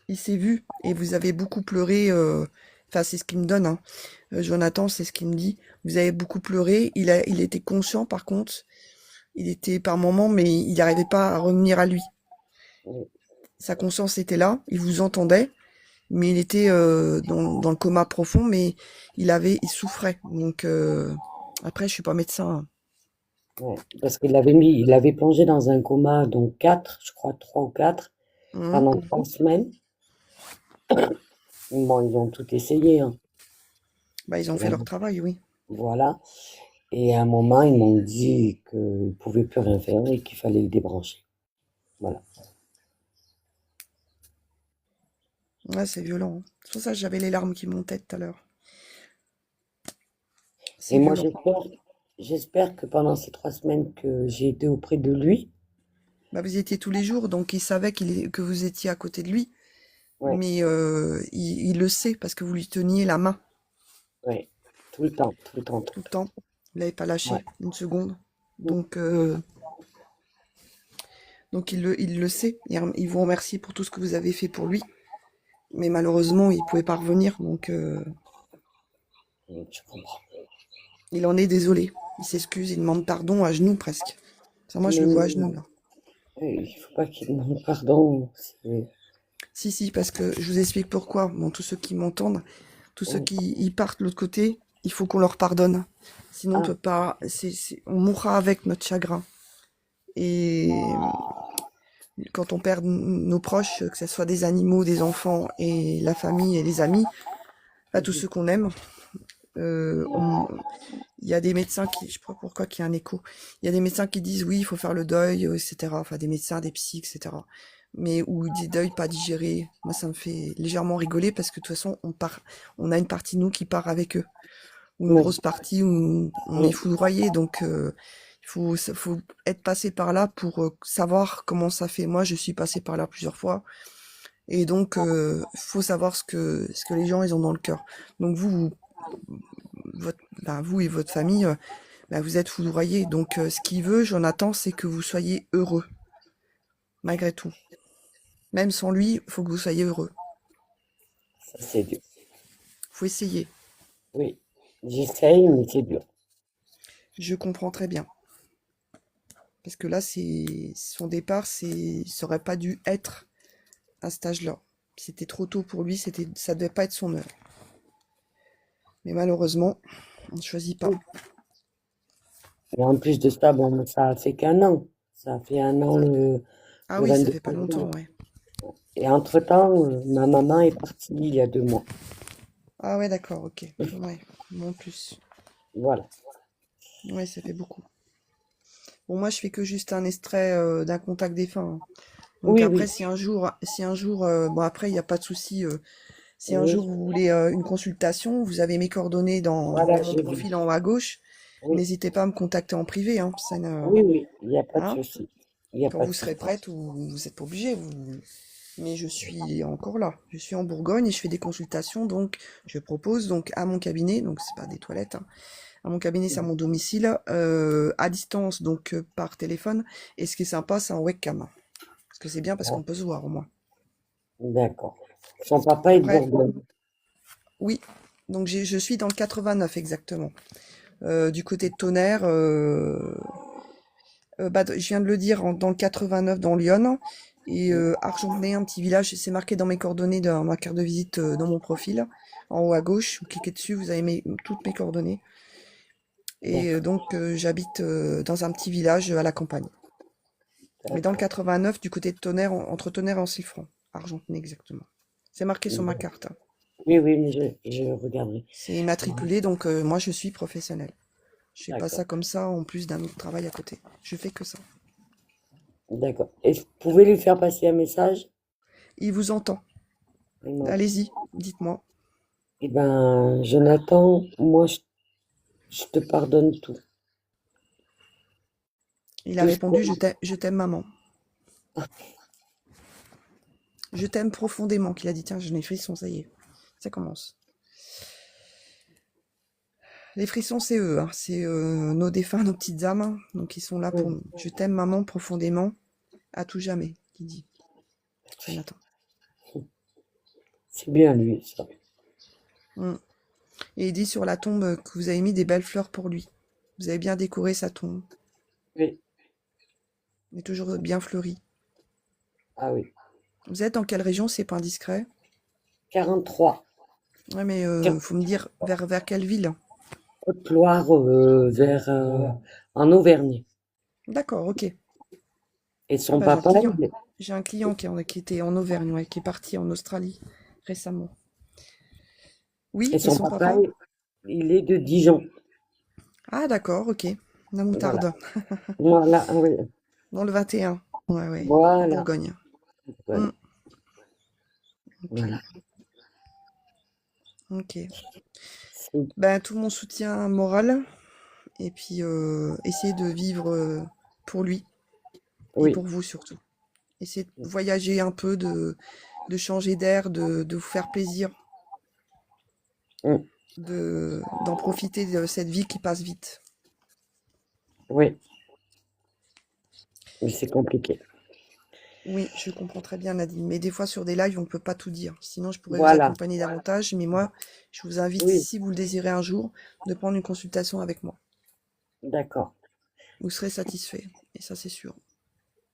Il s'est vu, et vous avez beaucoup pleuré. Enfin, c'est ce qu'il me donne, hein. Jonathan, c'est ce qu'il me dit. Vous avez beaucoup pleuré. Il était conscient, par contre. Il était par moments, mais il n'arrivait pas à revenir à lui. Oui, Sa conscience était là, il vous entendait, mais il était dans le coma profond, mais il souffrait. Donc après, je suis pas médecin, hein. ouais. Parce il avait plongé dans un coma, donc 4, je crois 3 ou 4, Mhm. pendant 3 semaines. Bon, ils ont tout essayé, hein. Bah, ils ont Et fait leur travail, oui. voilà. Et à un moment, ils m'ont dit qu'ils ne pouvaient plus rien faire et qu'il fallait le débrancher. Voilà. Ouais, c'est violent, hein. C'est pour ça que j'avais les larmes qui montaient tout à l'heure. Et C'est moi, violent. j'espère que pendant ces 3 semaines que j'ai été auprès de lui, Bah, vous étiez tous les jours, donc il savait que vous étiez à côté de lui, ouais, mais il le sait parce que vous lui teniez la main ouais, tout le temps, tout le temps, tout tout le le temps. temps. Vous l'avez pas Ouais. lâché une seconde. Donc il le sait. Il vous remercie pour tout ce que vous avez fait pour lui. Mais malheureusement, il pouvait pas revenir. Donc Je comprends. il en est désolé. Il s'excuse, il demande pardon à genoux presque. Ça, moi, je Mais le vois à non, genoux, là. il faut pas qu'il demande pardon. Si, si, parce que je vous explique pourquoi. Bon, tous ceux qui m'entendent, tous ceux Ouais. qui y partent de l'autre côté, il faut qu'on leur pardonne. Sinon, on Ah, peut pas. On mourra avec notre chagrin. Et quand on perd nos proches, que ce soit des animaux, des enfants, et la famille et les amis, pas tous mhm. ceux qu'on aime, euh, on- il y a des médecins je sais pas pourquoi qu'il y a un écho. Il y a des médecins qui disent oui, il faut faire le deuil, etc. Enfin, des médecins, des psys, etc. Mais ou des deuils pas digérés. Moi, ça me fait légèrement rigoler parce que de toute façon, on a une partie de nous qui part avec eux, ou une Ouais. grosse partie où on est Mm. foudroyé. Donc, il faut être passé par là pour savoir comment ça fait. Moi, je suis passé par là plusieurs fois, et donc faut savoir ce que les gens ils ont dans le cœur. Donc vous et votre famille, vous êtes foudroyés. Donc, ce qu'il veut, Jonathan, c'est que vous soyez heureux, malgré tout. Même sans lui, il faut que vous soyez heureux. Ça, c'est dur. Faut essayer. Oui, j'essaye, mais c'est dur. Je comprends très bien. Parce que là, son départ, ça aurait pas dû être à cet âge-là. C'était trop tôt pour lui, ça devait pas être son heure. Mais malheureusement, on ne choisit pas. Oui. Et en plus de ça, bon, ça a fait qu'un an. Ça a fait un an Ah le oui, ça 22 fait pas février. longtemps, ouais. Et entre-temps, ma maman est partie il y a 2 mois. Ah ouais, d'accord, ok. Ouais, non plus. Voilà. Ouais, ça fait beaucoup. Bon, moi, je fais que juste un extrait d'un contact défunt, hein. Donc Oui, après, oui, si un jour, bon après, il n'y a pas de souci. Si un oui. jour vous voulez une consultation, vous avez mes coordonnées dans Voilà, mon j'ai vu. profil en haut à gauche. Oui, N'hésitez pas à me contacter en privé, hein. oui, oui. Il n'y a pas de Hein, souci. Il n'y a quand pas vous de serez souci. prête ou vous n'êtes pas obligé. Mais je suis encore là. Je suis en Bourgogne et je fais des consultations. Donc, je propose donc à mon cabinet, donc c'est pas des toilettes, hein, à mon cabinet, c'est à mon domicile, à distance, donc par téléphone. Et ce qui est sympa, c'est en webcam. Parce que c'est bien parce qu'on peut se voir au moins. D'accord. Son papa est de Après, Bourgogne. oui. Donc je suis dans le 89 exactement. Du côté de Tonnerre, je viens de le dire, dans le 89 dans Lyon. Et Argentenay, un petit village, c'est marqué dans mes coordonnées, dans ma carte de visite, dans mon profil. En haut à gauche, vous cliquez dessus, vous avez toutes mes coordonnées. Et D'accord, donc j'habite dans un petit village à la campagne. Mais dans le d'accord. 89, du côté de Tonnerre, entre Tonnerre et Ancillefranc. Argentenay exactement. C'est marqué sur ma carte, hein. Oui, oui, mais je regarderai. C'est immatriculé, donc moi je suis professionnelle. Je fais pas D'accord, ça comme ça en plus d'un autre travail à côté. Je fais que ça. d'accord. Et vous pouvez lui faire passer un message? Il vous entend. Vraiment. Allez-y, dites-moi. Eh ben, Jonathan, moi, je te pardonne tout. Il a Tout ce répondu, qu'on... je t'aime maman. Je t'aime profondément. Qu'il a dit, tiens, je n'ai frissons, ça y est. Ça commence. Les frissons, c'est eux, hein. C'est nos défunts, nos petites âmes, hein. Donc ils sont là pour nous. Je t'aime maman profondément, à tout jamais, qui dit Jonathan. C'est bien lui, ça. Mm. Et il dit sur la tombe que vous avez mis des belles fleurs pour lui. Vous avez bien décoré sa tombe. Oui. Elle est toujours bien fleurie. Ah oui. Vous êtes dans quelle région, c'est pas indiscret? 43. Ouais, mais faut me dire vers quelle ville? Haute-Loire, vers en Auvergne. D'accord, ok. Et Ah son bah j'ai un papa, client. J'ai un client qui était en Auvergne, ouais, qui est parti en Australie récemment. et Oui, et son son papa, papa? il est de Dijon. Ah d'accord, ok. La Voilà. moutarde. Voilà, oui. Dans le 21. Ouais, ouais. En Voilà. Bourgogne. Ouais, Hmm, ok. voilà. Ok. C'est- Ben, tout mon soutien moral. Et puis, essayez de vivre pour lui et Oui. pour vous surtout. Essayez de voyager un peu, de changer d'air, de vous faire plaisir, Mm. d'en profiter de cette vie qui passe vite. Oui. Mais c'est compliqué. Oui, je comprends très bien, Nadine. Mais des fois, sur des lives, on ne peut pas tout dire. Sinon, je pourrais vous Voilà. accompagner davantage. Mais moi, je vous invite, Oui. si vous le désirez un jour, de prendre une consultation avec moi. D'accord. Vous serez satisfait. Et ça, c'est sûr.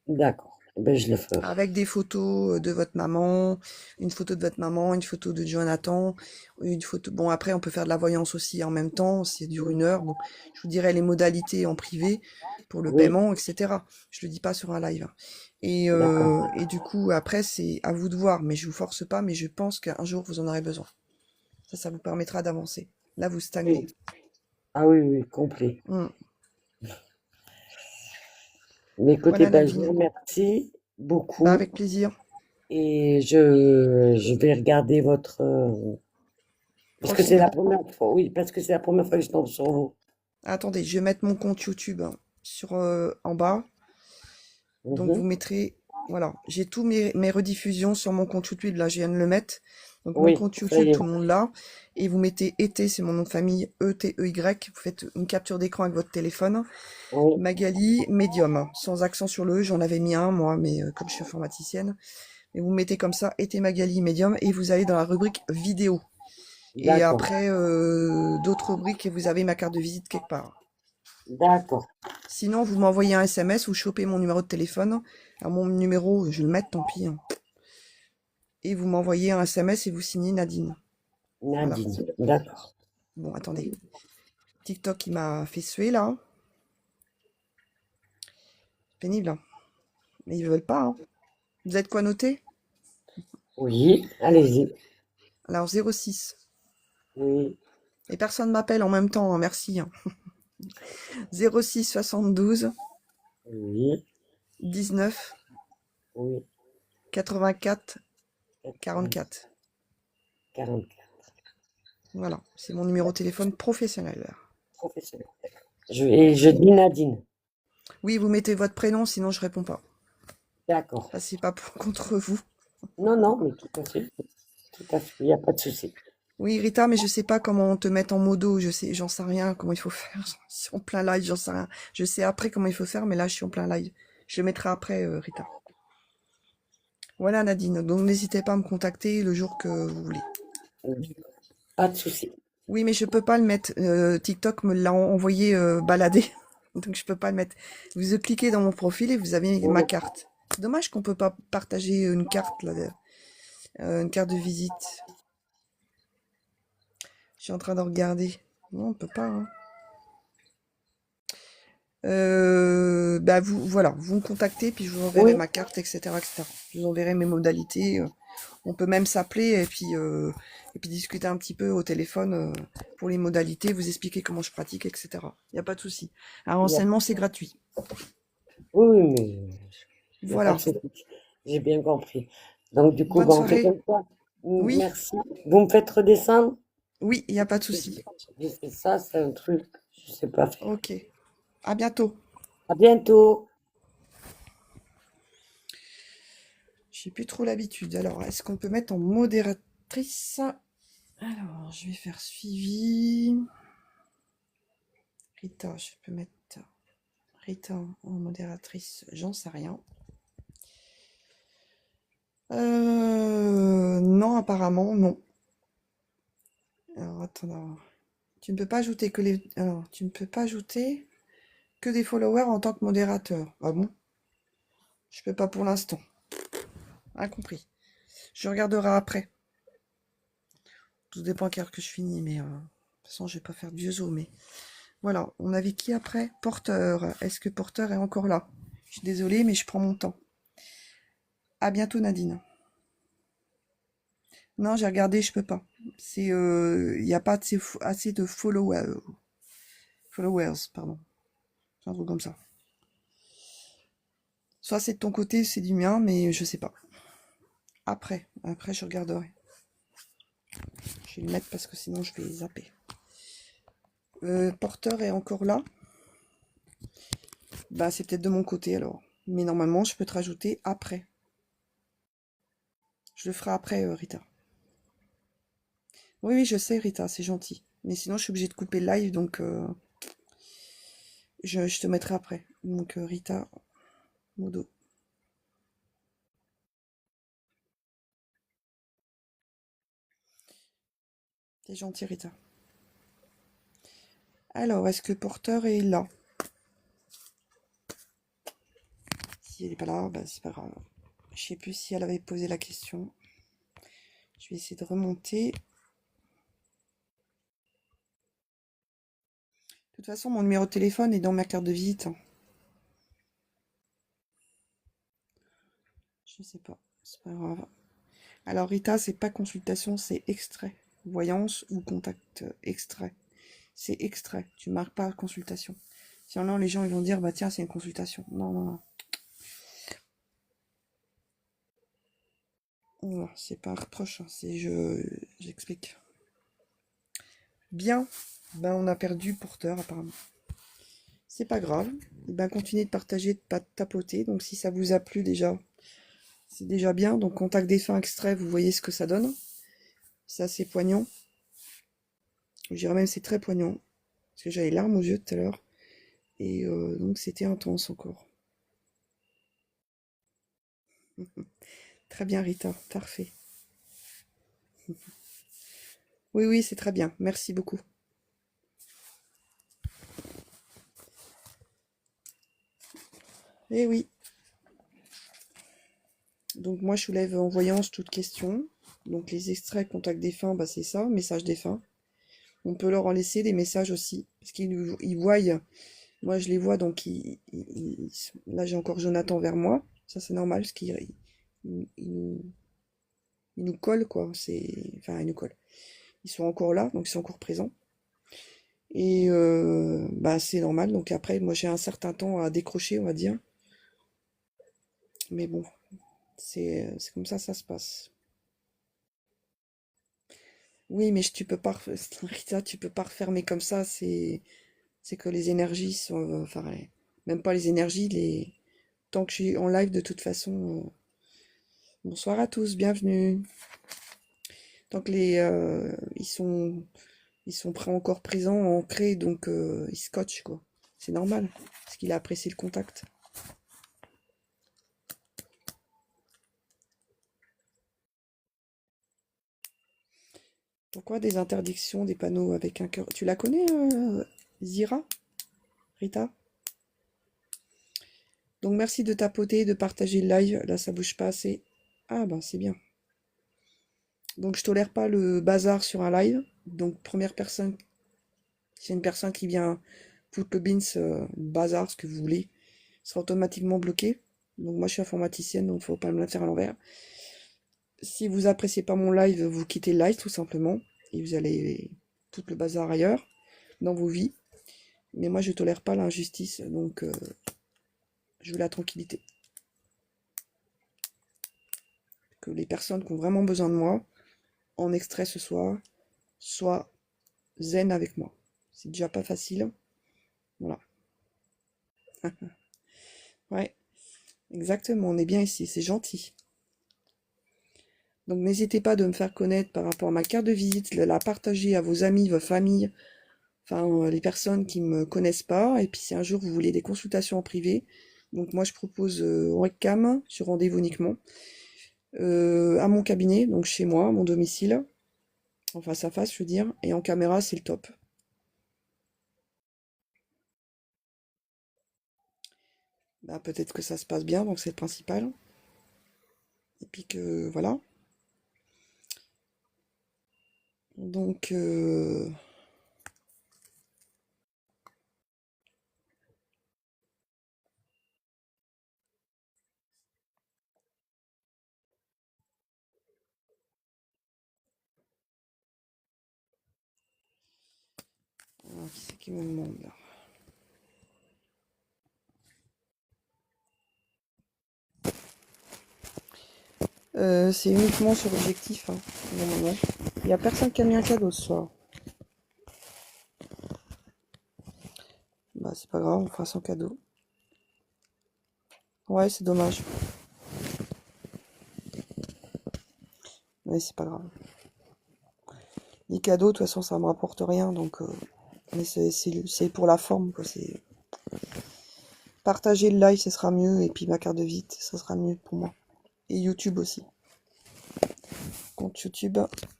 D'accord. Ben, je le ferai. Avec des photos de votre maman, une photo de votre maman, une photo de Jonathan, une photo. Bon, après, on peut faire de la voyance aussi en même temps. Ça dure 1 heure. Bon, je vous dirai les modalités en privé pour le Oui. paiement, etc. Je le dis pas sur un live, hein. D'accord. Et du coup, après, c'est à vous de voir. Mais je vous force pas. Mais je pense qu'un jour, vous en aurez besoin. Ça vous permettra d'avancer. Là, vous stagnez. Oui. Ah oui, oui, complet. Mm. Mais écoutez, Voilà, ben, je vous Nadine. remercie Bah, beaucoup avec plaisir. et je vais regarder votre... parce que c'est Profil. la première fois, oui, parce que c'est la première fois que je tombe sur vous. Attendez, je vais mettre mon compte YouTube, hein, en bas. Donc, vous Mhm. mettrez Voilà, j'ai tous mes rediffusions sur mon compte YouTube, là, je viens de le mettre. Donc, mon Oui, compte ça y YouTube, est. tout le monde là. Et vous mettez ET, c'est mon nom de famille, E-T-E-Y. Vous faites une capture d'écran avec votre téléphone. Oui, Magali, médium, sans accent sur le E, j'en avais mis un, moi, mais comme je suis informaticienne. Et vous mettez comme ça, ET Magali, médium, et vous allez dans la rubrique vidéo. Et d'accord. après, d'autres rubriques, et vous avez ma carte de visite quelque part. D'accord. Sinon, vous m'envoyez un SMS ou chopez mon numéro de téléphone. Alors, mon numéro, je vais le mettre, tant pis, hein. Et vous m'envoyez un SMS et vous signez Nadine. Voilà. Nadine. D'accord. Bon, attendez. TikTok, il m'a fait suer, là. Pénible, hein. Mais ils veulent pas, hein. Vous êtes quoi noté? Oui, allez-y. Alors, 06. Oui, Et personne m'appelle en même temps, hein, merci, hein. 06 72 oui, 19 oui. 84 80, 44. 44. Voilà, c'est mon numéro de téléphone professionnel. Professionnel. Et je dis Nadine. Oui, vous mettez votre prénom, sinon je réponds pas. D'accord. Ça, c'est pas contre vous. Non, non, mais tout à fait. Tout à fait. Il n'y a pas de souci. Oui, Rita, mais je sais pas comment te mettre en modo. J'en sais rien comment il faut faire. Je suis en plein live, j'en sais rien. Je sais après comment il faut faire, mais là, je suis en plein live. Je le mettrai après, Rita. Voilà, Nadine. Donc, n'hésitez pas à me contacter le jour que vous voulez. Pas de souci. Oui, mais je peux pas le mettre. TikTok me l'a envoyé balader. Donc, je peux pas le mettre. Vous cliquez dans mon profil et vous avez ma carte. C'est dommage qu'on peut pas partager une carte, là, une carte de visite. Je suis en train de regarder. Non, on peut pas, hein. Bah voilà, vous me contactez, puis je vous enverrai Oui, ma carte, etc., etc. Je vous enverrai mes modalités. On peut même s'appeler et puis discuter un petit peu au téléphone pour les modalités, vous expliquer comment je pratique, etc. Il n'y a pas de souci. Un il y a- renseignement, c'est gratuit. oui, oui, mais il n'y a pas de Voilà. souci. J'ai bien compris. Donc, du coup, Bonne bon, on fait soirée. comme ça. Oui, Merci. Vous me faites redescendre? oui, il n'y a pas de souci. J'ai fait ça, c'est un truc que je sais pas faire. Ok. À bientôt. À bientôt. J'ai plus trop l'habitude. Alors, est-ce qu'on peut mettre en modératrice? Alors, je vais faire suivi. Rita, je peux mettre Rita en modératrice, j'en sais rien. Non, apparemment, non. Alors, attends. Tu ne peux pas ajouter que les. Alors, tu ne peux pas ajouter que des followers en tant que modérateur. Ah bon? Je peux pas pour l'instant. Incompris. Je regarderai après. Tout dépend à quelle heure que je finis, mais de toute façon, je vais pas faire de vieux os, mais. Voilà, on avait qui après? Porteur. Est-ce que Porteur est encore là? Je suis désolée, mais je prends mon temps. À bientôt, Nadine. Non, j'ai regardé, je peux pas. C'est, il n'y a pas assez de followers, pardon. C'est un truc comme ça. Soit c'est de ton côté, c'est du mien, mais je sais pas. Après, je regarderai. Je vais le mettre parce que sinon je vais zapper. Porteur est encore là. Bah, c'est peut-être de mon côté alors. Mais normalement, je peux te rajouter après. Je le ferai après, Rita. Oui, oui, je sais, Rita, c'est gentil. Mais sinon, je suis obligée de couper le live, donc je te mettrai après. Donc, Rita, modo. C'est gentil, Rita. Alors, est-ce que le porteur est là? Si elle n'est pas là, bah, c'est pas grave. Je sais plus si elle avait posé la question. Je vais essayer de remonter. De toute façon, mon numéro de téléphone est dans ma carte de visite. Je sais pas, c'est pas grave. Alors Rita, c'est pas consultation, c'est extrait. Voyance ou contact extrait. C'est extrait. Tu marques pas consultation. Sinon, les gens ils vont dire bah tiens, c'est une consultation. Non, non, non. Voilà, c'est pas un reproche, hein, c'est j'explique. Bien, ben on a perdu porteur apparemment. C'est pas grave. Et ben continuez de partager, de tapoter. Donc si ça vous a plu déjà, C'est déjà bien. Donc, contact défunt extrait, vous voyez ce que ça donne. C'est assez poignant. Je dirais même c'est très poignant. Parce que j'avais larmes aux yeux tout à l'heure. Et donc, c'était intense encore. Très bien, Rita. Parfait. Oui, oui, c'est très bien. Merci beaucoup. Eh oui. Donc, moi, je soulève en voyance toute question. Donc, les extraits contact défunt, bah, c'est ça, message défunt. On peut leur en laisser des messages aussi. Parce qu'ils voient. Moi, je les vois, donc là, j'ai encore Jonathan vers moi. Ça, c'est normal, parce qu'ils nous collent, quoi. Enfin, ils nous collent. Ils sont encore là, donc ils sont encore présents. Et bah, c'est normal. Donc après, moi, j'ai un certain temps à décrocher, on va dire. Mais bon, c'est comme ça se passe. Oui, mais tu peux pas, Rita, tu peux pas refermer comme ça. C'est que les énergies sont, enfin, même pas les énergies, tant que je suis en live, de toute façon. Bonsoir à tous, bienvenue. Tant que ils sont encore présents, ancrés, donc ils scotchent, quoi. C'est normal, parce qu'il a apprécié le contact. Pourquoi des interdictions, des panneaux avec un cœur? Tu la connais, Zira, Rita? Donc merci de tapoter, de partager le live. Là, ça bouge pas assez. Ah ben c'est bien. Donc je tolère pas le bazar sur un live. Donc première personne, c'est une personne qui vient foutre le bins, bazar, ce que vous voulez, sera automatiquement bloqué. Donc moi je suis informaticienne, donc faut pas me la faire à l'envers. Si vous appréciez pas mon live, vous quittez le live tout simplement. Et vous allez tout le bazar ailleurs, dans vos vies. Mais moi je tolère pas l'injustice, donc je veux la tranquillité. Que les personnes qui ont vraiment besoin de moi, en extrait ce soir, soient zen avec moi. C'est déjà pas facile. Voilà. Ouais, exactement, on est bien ici, c'est gentil. Donc n'hésitez pas de me faire connaître par rapport à ma carte de visite, la partager à vos amis, vos familles, enfin les personnes qui me connaissent pas. Et puis si un jour vous voulez des consultations en privé, donc moi je propose webcam sur rendez-vous uniquement, à mon cabinet, donc chez moi, à mon domicile, en face à face je veux dire, et en caméra c'est le top. Bah, peut-être que ça se passe bien, donc c'est le principal. Et puis que voilà. Donc alors, qui c'est qui me demande là? C'est uniquement sur objectif, hein, normalement. Il n'y a personne qui a mis un cadeau ce soir. Bah c'est pas grave, on fera son cadeau. Ouais, c'est dommage. Mais c'est pas grave. Les cadeaux, de toute façon, ça me rapporte rien, donc mais c'est pour la forme, quoi. C'est partager le live, ce sera mieux, et puis ma carte de visite, ça sera mieux pour moi. Et YouTube aussi. Compte YouTube,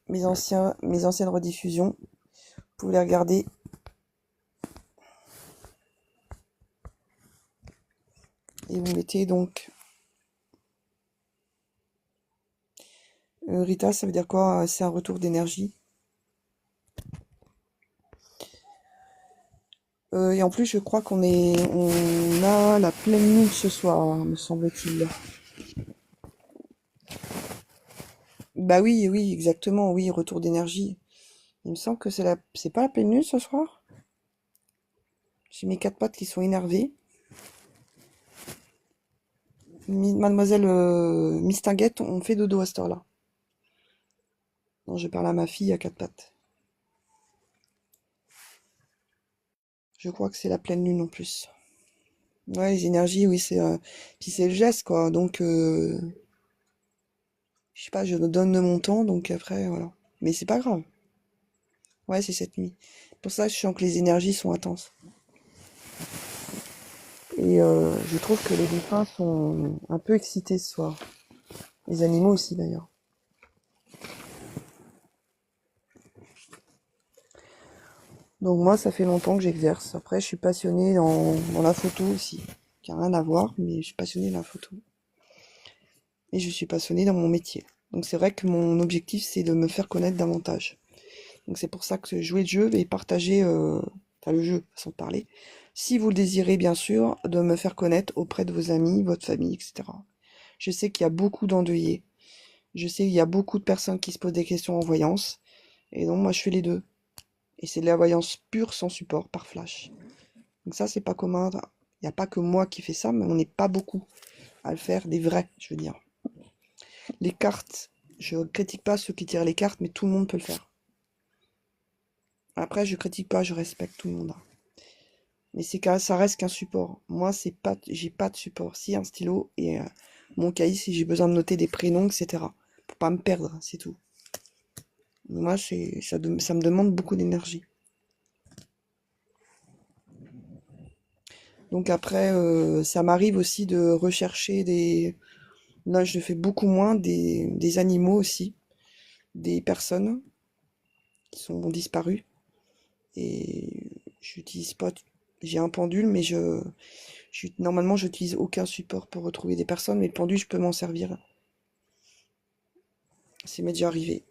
mes anciennes rediffusions, vous pouvez les regarder. Et vous mettez donc Rita, ça veut dire quoi? C'est un retour d'énergie. Et en plus, je crois on a la pleine lune ce soir, me semble-t-il. Bah oui, oui, exactement, oui, retour d'énergie. Il me semble que c'est pas la pleine lune ce soir. J'ai mes quatre pattes qui sont énervées. Mademoiselle Mistinguette, on fait dodo à cette heure-là. Non, je parle à ma fille à quatre pattes. Je crois que c'est la pleine lune en plus. Ouais, les énergies, oui, puis c'est le geste, quoi. Donc, Je sais pas, je donne de mon temps, donc après, voilà. Mais c'est pas grave. Ouais, c'est cette nuit. Pour ça, je sens que les énergies sont intenses. Et je trouve que les dauphins sont un peu excités ce soir. Les animaux aussi, d'ailleurs. Donc moi, ça fait longtemps que j'exerce. Après, je suis passionnée dans la photo aussi. Qui n'a rien à voir, mais je suis passionnée dans la photo. Et je suis passionnée dans mon métier. Donc c'est vrai que mon objectif, c'est de me faire connaître davantage. Donc c'est pour ça que jouer le jeu et partager, enfin le jeu, façon de parler, si vous le désirez bien sûr, de me faire connaître auprès de vos amis, votre famille, etc. Je sais qu'il y a beaucoup d'endeuillés. Je sais qu'il y a beaucoup de personnes qui se posent des questions en voyance. Et donc moi je fais les deux. Et c'est de la voyance pure sans support, par flash. Donc ça c'est pas commun. Il n'y a pas que moi qui fais ça, mais on n'est pas beaucoup à le faire, des vrais, je veux dire. Les cartes, je critique pas ceux qui tirent les cartes, mais tout le monde peut le faire. Après, je critique pas, je respecte tout le monde. Mais ça reste qu'un support. Moi, j'ai pas de support. Si, un stylo et mon cahier si j'ai besoin de noter des prénoms, etc. Pour pas me perdre, c'est tout. Moi, ça me demande beaucoup d'énergie. Donc après, ça m'arrive aussi de rechercher là, je fais beaucoup moins des animaux aussi, des personnes qui sont disparues. Et j'utilise pas, j'ai un pendule, mais normalement, j'utilise aucun support pour retrouver des personnes, mais le pendule, je peux m'en servir. C'est m'est déjà arrivé.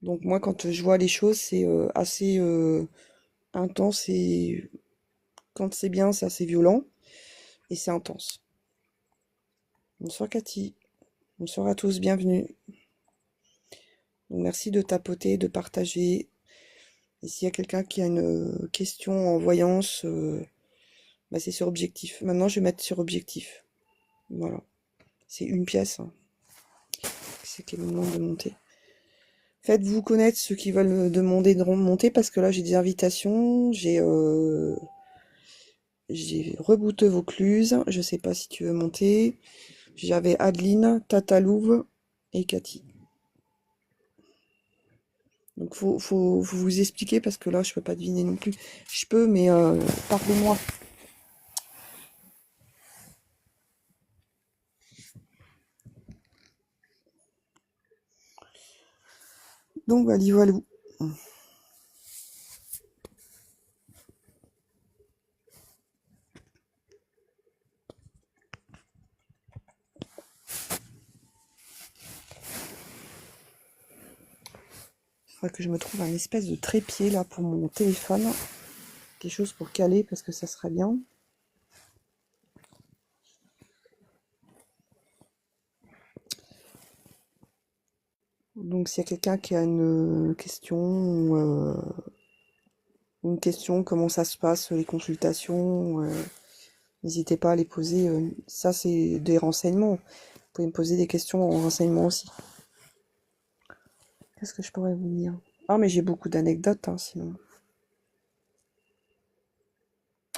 Donc moi, quand je vois les choses, c'est assez intense et quand c'est bien, c'est assez violent et c'est intense. Bonsoir Cathy. Bonsoir à tous, bienvenue. Donc merci de tapoter, de partager. Et s'il y a quelqu'un qui a une question en voyance, bah c'est sur objectif. Maintenant, je vais mettre sur objectif. Voilà. C'est une pièce. Hein. C'est qui me demande de monter. Faites-vous connaître ceux qui veulent me demander de monter parce que là j'ai des invitations. J'ai rebooté Vaucluse. Je sais pas si tu veux monter. J'avais Adeline, Tata Louve et Cathy. Donc faut vous expliquer parce que là je peux pas deviner non plus. Je peux mais parlez-moi. Donc voilà, voilà. Il faudrait que je me trouve un espèce de trépied là pour mon téléphone. Quelque chose pour caler parce que ça serait bien. Donc s'il y a quelqu'un qui a une question comment ça se passe, les consultations, n'hésitez pas à les poser. Ça c'est des renseignements. Vous pouvez me poser des questions en renseignement aussi. Qu'est-ce que je pourrais vous dire? Ah mais j'ai beaucoup d'anecdotes hein, sinon.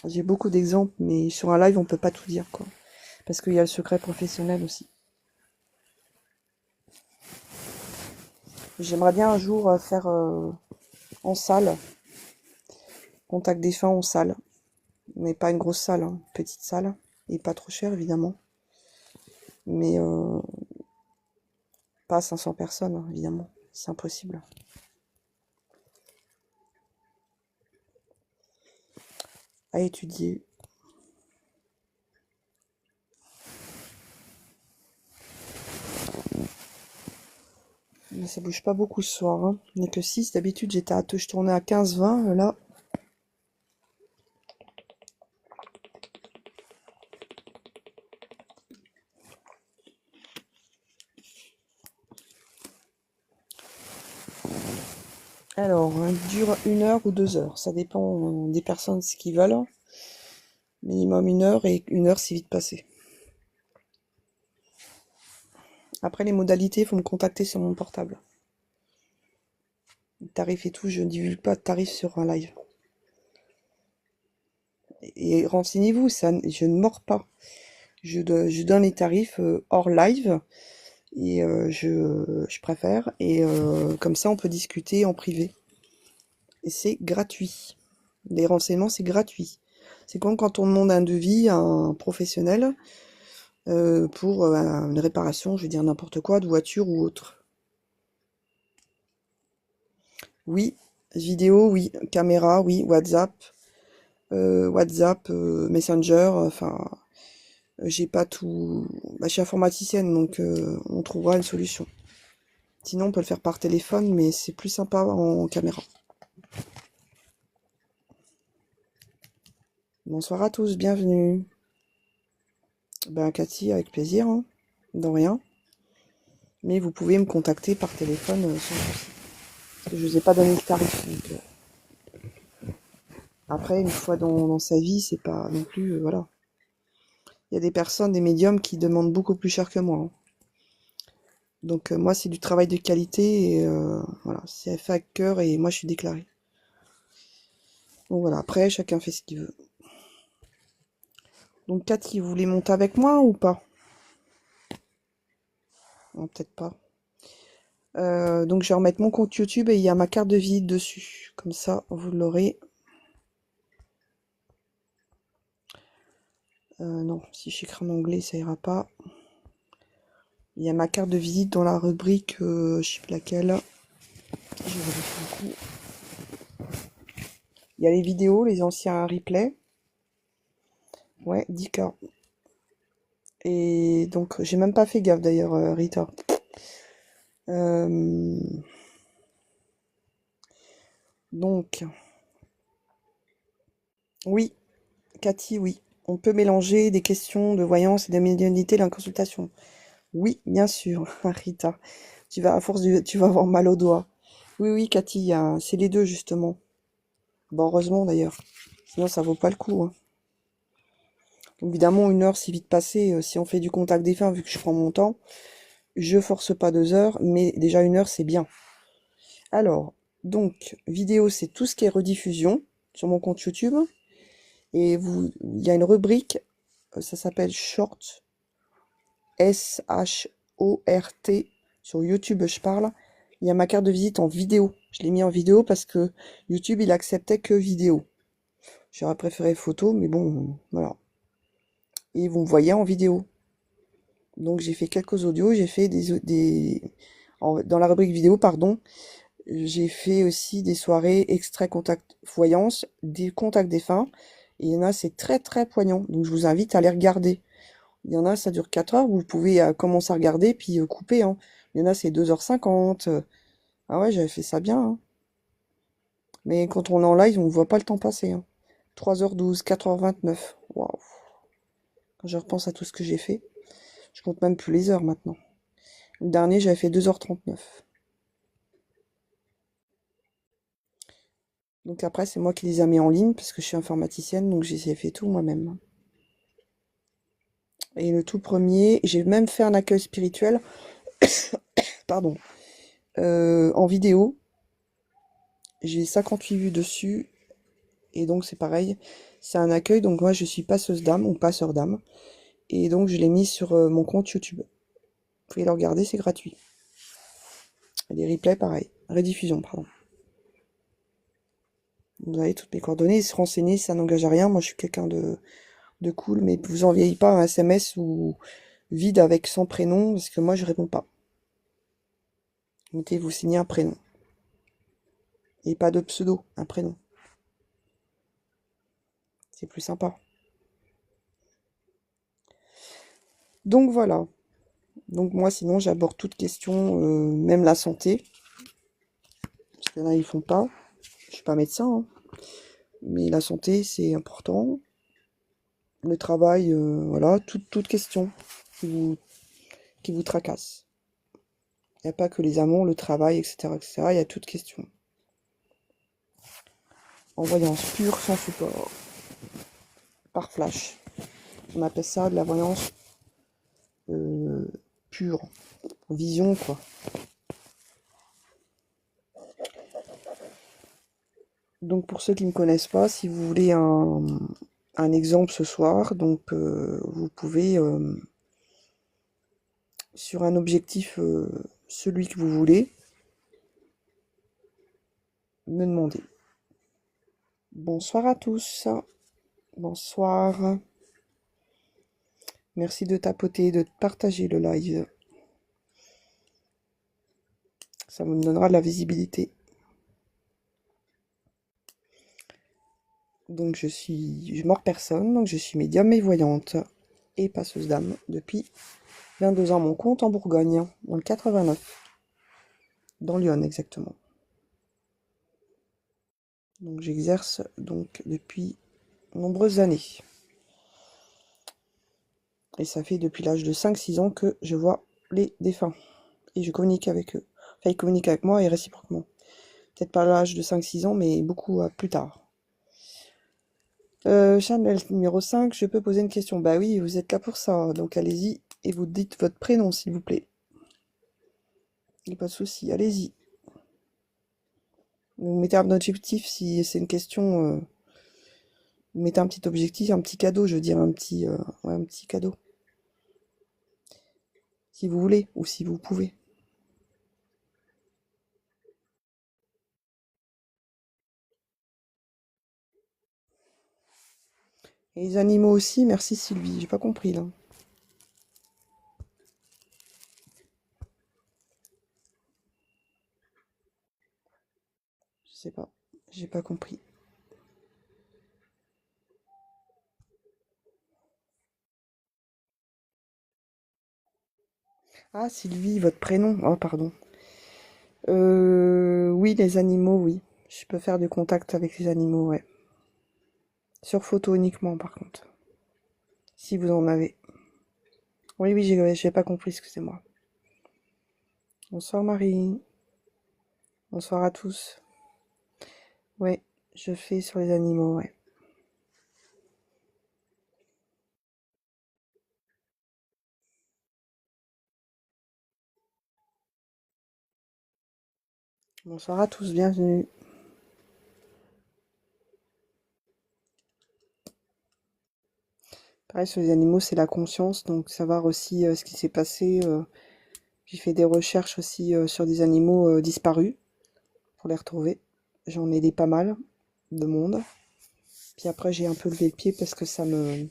J'ai beaucoup d'exemples, mais sur un live on peut pas tout dire quoi. Parce qu'il y a le secret professionnel aussi. J'aimerais bien un jour faire en salle, contact défunt en salle. Mais pas une grosse salle, hein, petite salle. Et pas trop cher évidemment. Mais pas 500 personnes, hein, évidemment. C'est impossible. À étudier. Mais ça bouge pas beaucoup ce soir. Hein. On n'est que 6. D'habitude, je tournais à 15-20. Là. Alors, il dure 1 heure ou 2 heures. Ça dépend des personnes, ce qu'ils veulent. Minimum 1 heure et 1 heure, c'est vite passé. Après, les modalités, il faut me contacter sur mon portable. Le tarif et tout, je ne divulgue pas de tarif sur un live. Et renseignez-vous, ça, je ne mords pas. je donne les tarifs hors live et je préfère. Et comme ça, on peut discuter en privé. Et c'est gratuit. Les renseignements, c'est gratuit. C'est comme quand on demande un devis à un professionnel pour une réparation, je vais dire n'importe quoi, de voiture ou autre. Oui, vidéo, oui, caméra, oui, WhatsApp, Messenger, enfin, j'ai pas tout. Bah, je suis informaticienne, donc on trouvera une solution. Sinon, on peut le faire par téléphone, mais c'est plus sympa en caméra. Bonsoir à tous, bienvenue. Ben, Cathy, avec plaisir, hein, de rien. Mais vous pouvez me contacter par téléphone sans souci. Parce que je vous ai pas donné le tarif. Donc, après, une fois dans sa vie, c'est pas non plus. Voilà. Il y a des personnes, des médiums qui demandent beaucoup plus cher que moi, hein. Donc, moi, c'est du travail de qualité. Et voilà, c'est fait avec cœur et moi, je suis déclarée. Donc voilà, après, chacun fait ce qu'il veut. Donc, Cathy, vous voulez monter avec moi ou pas? Non, peut-être pas. Donc, je vais remettre mon compte YouTube et il y a ma carte de visite dessus. Comme ça, vous l'aurez. Non, si j'écris en anglais, ça ira pas. Il y a ma carte de visite dans la rubrique, je sais plus laquelle. Je vérifie un coup. Il y a les vidéos, les anciens replays. Ouais, 10K. Et donc, j'ai même pas fait gaffe d'ailleurs, Rita. Donc, oui, Cathy, oui. On peut mélanger des questions de voyance et de médiumnité dans la consultation. Oui, bien sûr, Rita. Tu vas avoir mal au doigt. Oui, oui, Cathy, c'est les deux justement. Bon, heureusement d'ailleurs. Sinon, ça vaut pas le coup, hein. Évidemment, 1 heure, c'est vite passé. Si on fait du contact défunt, vu que je prends mon temps, je force pas 2 heures, mais déjà 1 heure, c'est bien. Alors, donc, vidéo, c'est tout ce qui est rediffusion sur mon compte YouTube. Et il y a une rubrique, ça s'appelle Short, S-H-O-R-T, sur YouTube, je parle. Il y a ma carte de visite en vidéo. Je l'ai mis en vidéo parce que YouTube, il acceptait que vidéo. J'aurais préféré photo, mais bon, voilà. Et vous me voyez en vidéo. Donc j'ai fait quelques audios, j'ai fait dans la rubrique vidéo, pardon, j'ai fait aussi des soirées extrait contact voyance, des contacts défunts, et il y en a, c'est très très poignant, donc je vous invite à les regarder. Il y en a, ça dure 4 heures, vous pouvez commencer à regarder, puis couper, hein. Il y en a, c'est 2h50. Ah ouais, j'avais fait ça bien, hein. Mais quand on est en live, on ne voit pas le temps passer, hein. 3h12, 4h29. Waouh. Quand je repense à tout ce que j'ai fait, je compte même plus les heures maintenant. Le dernier, j'avais fait 2h39. Donc après, c'est moi qui les ai mis en ligne parce que je suis informaticienne, donc j'ai fait tout moi-même. Et le tout premier, j'ai même fait un accueil spirituel, pardon, en vidéo. J'ai 58 vues dessus, et donc c'est pareil, c'est un accueil, donc moi je suis passeuse d'âme ou passeur d'âme, et donc je l'ai mis sur mon compte YouTube. Vous pouvez le regarder, c'est gratuit. Et les replays, pareil, rediffusion, pardon. Vous avez toutes mes coordonnées, se renseigner, ça n'engage à rien. Moi je suis quelqu'un de cool, mais vous envoyez pas un SMS ou vide avec son prénom, parce que moi je réponds pas. Mettez, vous signez un prénom. Et pas de pseudo, un prénom. C'est plus sympa. Donc voilà. Donc moi sinon j'aborde toute question, même la santé. Parce que là ils font pas. Je suis pas médecin, hein. Mais la santé c'est important. Le travail, voilà, toute question qui vous tracasse. Il n'y a pas que les amours, le travail, etc., etc. Il y a toute question. En voyance pure, sans support. Par flash. On appelle ça de la voyance pure. Vision, quoi. Donc pour ceux qui ne me connaissent pas, si vous voulez un exemple ce soir, donc vous pouvez, sur un objectif, celui que vous voulez, me demander. Bonsoir à tous. Bonsoir. Merci de tapoter, de partager le live. Ça me donnera de la visibilité. Donc je mords personne, donc je suis médium et voyante et passeuse d'âme depuis 22 ans mon compte en Bourgogne, dans le 89, dans Lyon exactement. Donc j'exerce donc depuis nombreuses années. Et ça fait depuis l'âge de 5-6 ans que je vois les défunts. Et je communique avec eux. Enfin, ils communiquent avec moi et réciproquement. Peut-être pas à l'âge de 5-6 ans, mais beaucoup plus tard. Chanel numéro 5, je peux poser une question? Bah oui, vous êtes là pour ça, donc allez-y et vous dites votre prénom s'il vous plaît. Il n'y a pas de souci, allez-y. Vous mettez un objectif si c'est une question. Vous mettez un petit objectif, un petit cadeau, je veux dire un petit cadeau. Si vous voulez ou si vous pouvez. Et les animaux aussi, merci Sylvie, j'ai pas compris là. Je sais pas, j'ai pas compris. Ah Sylvie, votre prénom. Oh pardon. Oui, les animaux, oui. Je peux faire du contact avec les animaux, ouais. Sur photo uniquement par contre. Si vous en avez. Oui, oui, j'ai pas compris, excusez-moi. Bonsoir Marie. Bonsoir à tous. Ouais, je fais sur les animaux, ouais. Bonsoir à tous, bienvenue. Pareil, sur les animaux, c'est la conscience, donc savoir aussi ce qui s'est passé. J'ai fait des recherches aussi sur des animaux disparus, pour les retrouver. J'en ai des pas mal de monde. Puis après, j'ai un peu levé le pied parce que ça me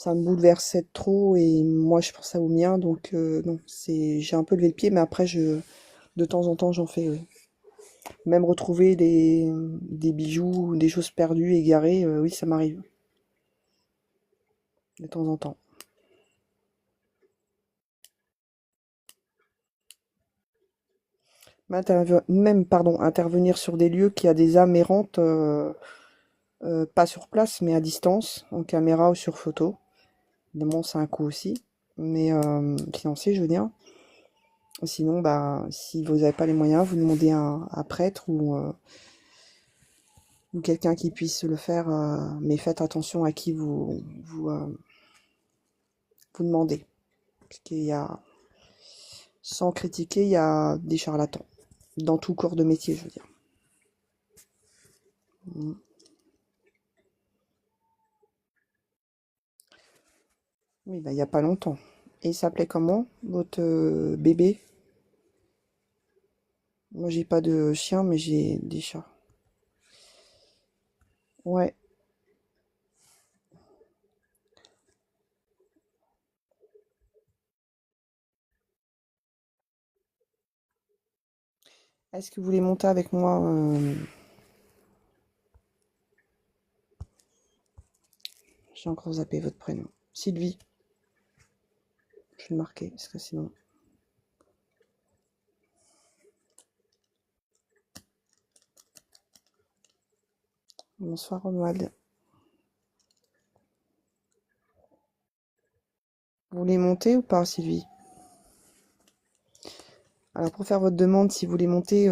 bouleversait trop et moi, je pensais au mien, donc non, j'ai un peu levé le pied, mais après, de temps en temps, j'en fais, oui. Même retrouver des bijoux, des choses perdues, égarées, oui, ça m'arrive. De temps en temps. Intervenir sur des lieux qui a des âmes errantes, pas sur place, mais à distance, en caméra ou sur photo. Évidemment, c'est un coût aussi, mais financier, je veux dire. Sinon, bah, si vous n'avez pas les moyens, vous demandez un prêtre ou quelqu'un qui puisse le faire, mais faites attention à qui vous demandez. Parce qu'il y a, sans critiquer, il y a des charlatans. Dans tout corps de métier, je veux dire. Mm. Oui, bah, il n'y a pas longtemps. Et il s'appelait comment, votre bébé? Moi, j'ai pas de chien, mais j'ai des chats. Ouais. Est-ce que vous voulez monter avec moi J'ai encore zappé votre prénom. Sylvie. Je vais le marquer, parce que sinon... Bonsoir Romuald. Vous voulez monter ou pas, Sylvie? Alors pour faire votre demande, si vous voulez monter,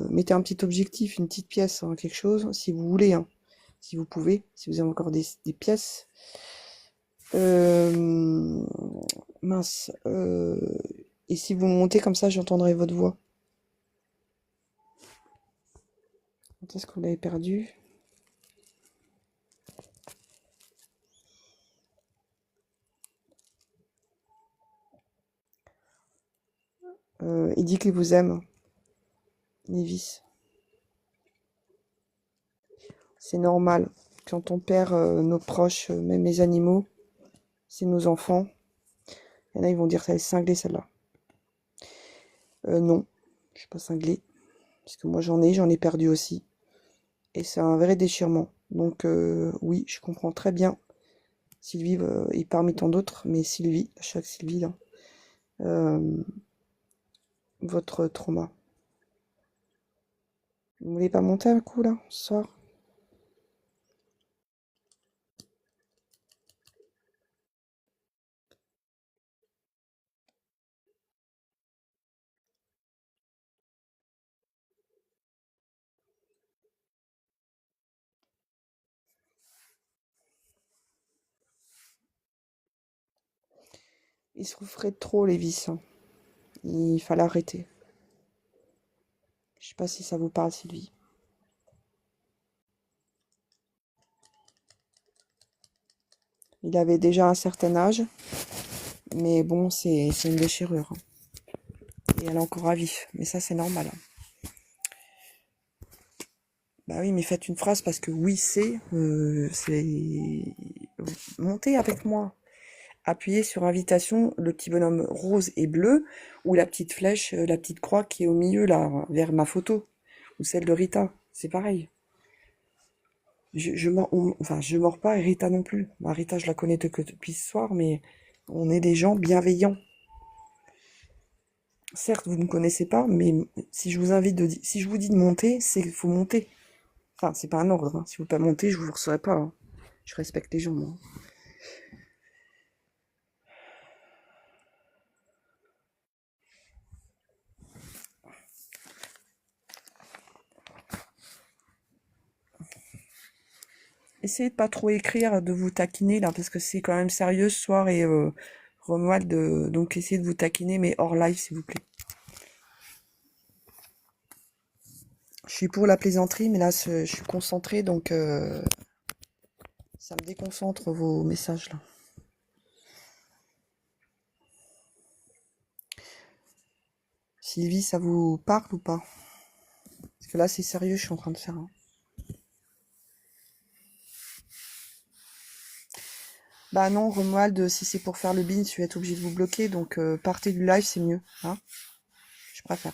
mettez un petit objectif, une petite pièce, hein, quelque chose, si vous voulez, hein, si vous pouvez, si vous avez encore des pièces. Mince. Et si vous montez comme ça, j'entendrai votre voix. Quand est-ce que vous l'avez perdu? Il dit qu'il vous aime, Lévis. C'est normal. Quand on perd nos proches, même les animaux, c'est nos enfants. Il y en a, ils vont dire, ça est cinglée celle-là. Non, je suis pas cinglée. Parce que moi j'en ai perdu aussi. Et c'est un vrai déchirement. Donc oui, je comprends très bien Sylvie, et parmi tant d'autres, mais Sylvie, chaque Sylvie là, votre trauma. Vous voulez pas monter un coup là, ce soir? Il souffrait trop les vis, hein. Il fallait arrêter. Je sais pas si ça vous parle, Sylvie. Il avait déjà un certain âge, mais bon, c'est une déchirure, hein. Et elle est encore à vif, mais ça c'est normal, hein. Bah oui, mais faites une phrase parce que oui, c'est montez avec moi. Appuyez sur invitation, le petit bonhomme rose et bleu, ou la petite flèche, la petite croix qui est au milieu là, vers ma photo, ou celle de Rita. C'est pareil. Je mords pas et Rita non plus. Bah, Rita, je la connais que depuis ce soir, mais on est des gens bienveillants. Certes, vous ne me connaissez pas, mais si je vous si je vous dis de monter, c'est qu'il faut monter. Enfin, c'est pas un ordre, hein. Si vous ne pouvez pas monter, je vous recevrai pas, hein. Je respecte les gens, moi. Essayez de pas trop écrire, de vous taquiner là, parce que c'est quand même sérieux ce soir et Romuald, donc essayez de vous taquiner, mais hors live s'il vous plaît. Je suis pour la plaisanterie, mais là je suis concentrée, donc ça me déconcentre vos messages là. Sylvie, ça vous parle ou pas? Parce que là c'est sérieux, je suis en train de faire, hein. Bah non, Romuald, si c'est pour faire le bin, tu vas être obligé de vous bloquer, donc partez du live, c'est mieux, hein. Je préfère.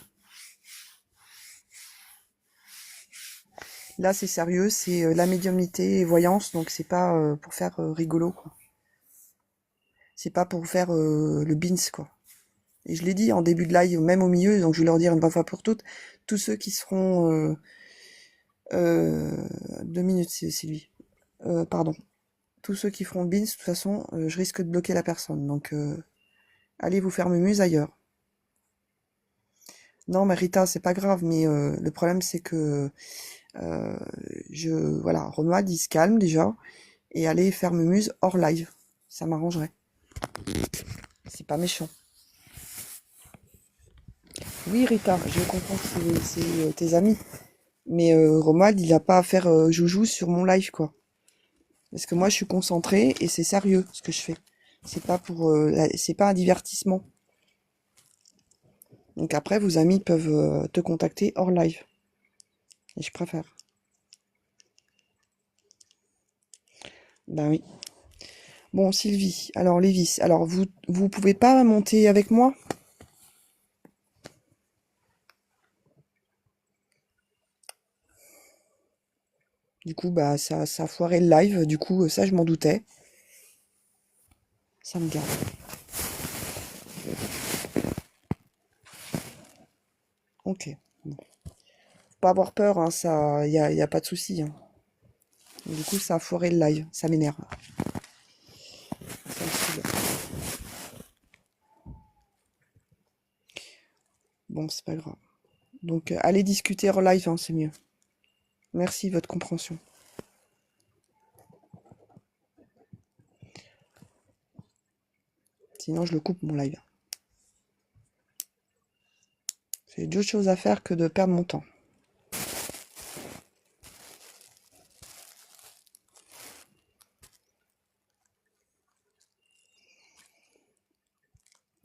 Là c'est sérieux, c'est la médiumnité et voyance, donc c'est pas pour faire rigolo, quoi. C'est pas pour faire le bins, quoi. Et je l'ai dit en début de live, même au milieu, donc je vais leur dire une bonne fois pour toutes, tous ceux qui seront... 2 minutes, Sylvie. Pardon. Tous ceux qui feront le bins, de toute façon, je risque de bloquer la personne. Donc, allez vous faire mumuse ailleurs. Non, mais Rita, c'est pas grave, mais le problème, c'est que... voilà, Romuald, il se calme déjà, et allez faire mumuse hors live. Ça m'arrangerait. C'est pas méchant. Oui, Rita, je comprends que c'est tes amis. Mais Romuald, il a pas à faire joujou sur mon live, quoi. Parce que moi, je suis concentrée et c'est sérieux ce que je fais. C'est pas pour, c'est pas un divertissement. Donc après, vos amis peuvent te contacter hors live. Et je préfère. Ben oui. Bon, Sylvie. Alors, Lévis. Alors, vous pouvez pas monter avec moi? Du coup, bah, ça a foiré le live. Du coup, ça, je m'en doutais. Ça me garde. Ok. Bon. Faut pas avoir peur, hein, ça, y a pas de souci, hein. Du coup, ça a foiré le live. Ça m'énerve. Ça me saoule. Bon, c'est pas grave. Donc, allez discuter hors live, hein, c'est mieux. Merci de votre compréhension. Sinon, je le coupe mon live. J'ai d'autres choses à faire que de perdre mon temps.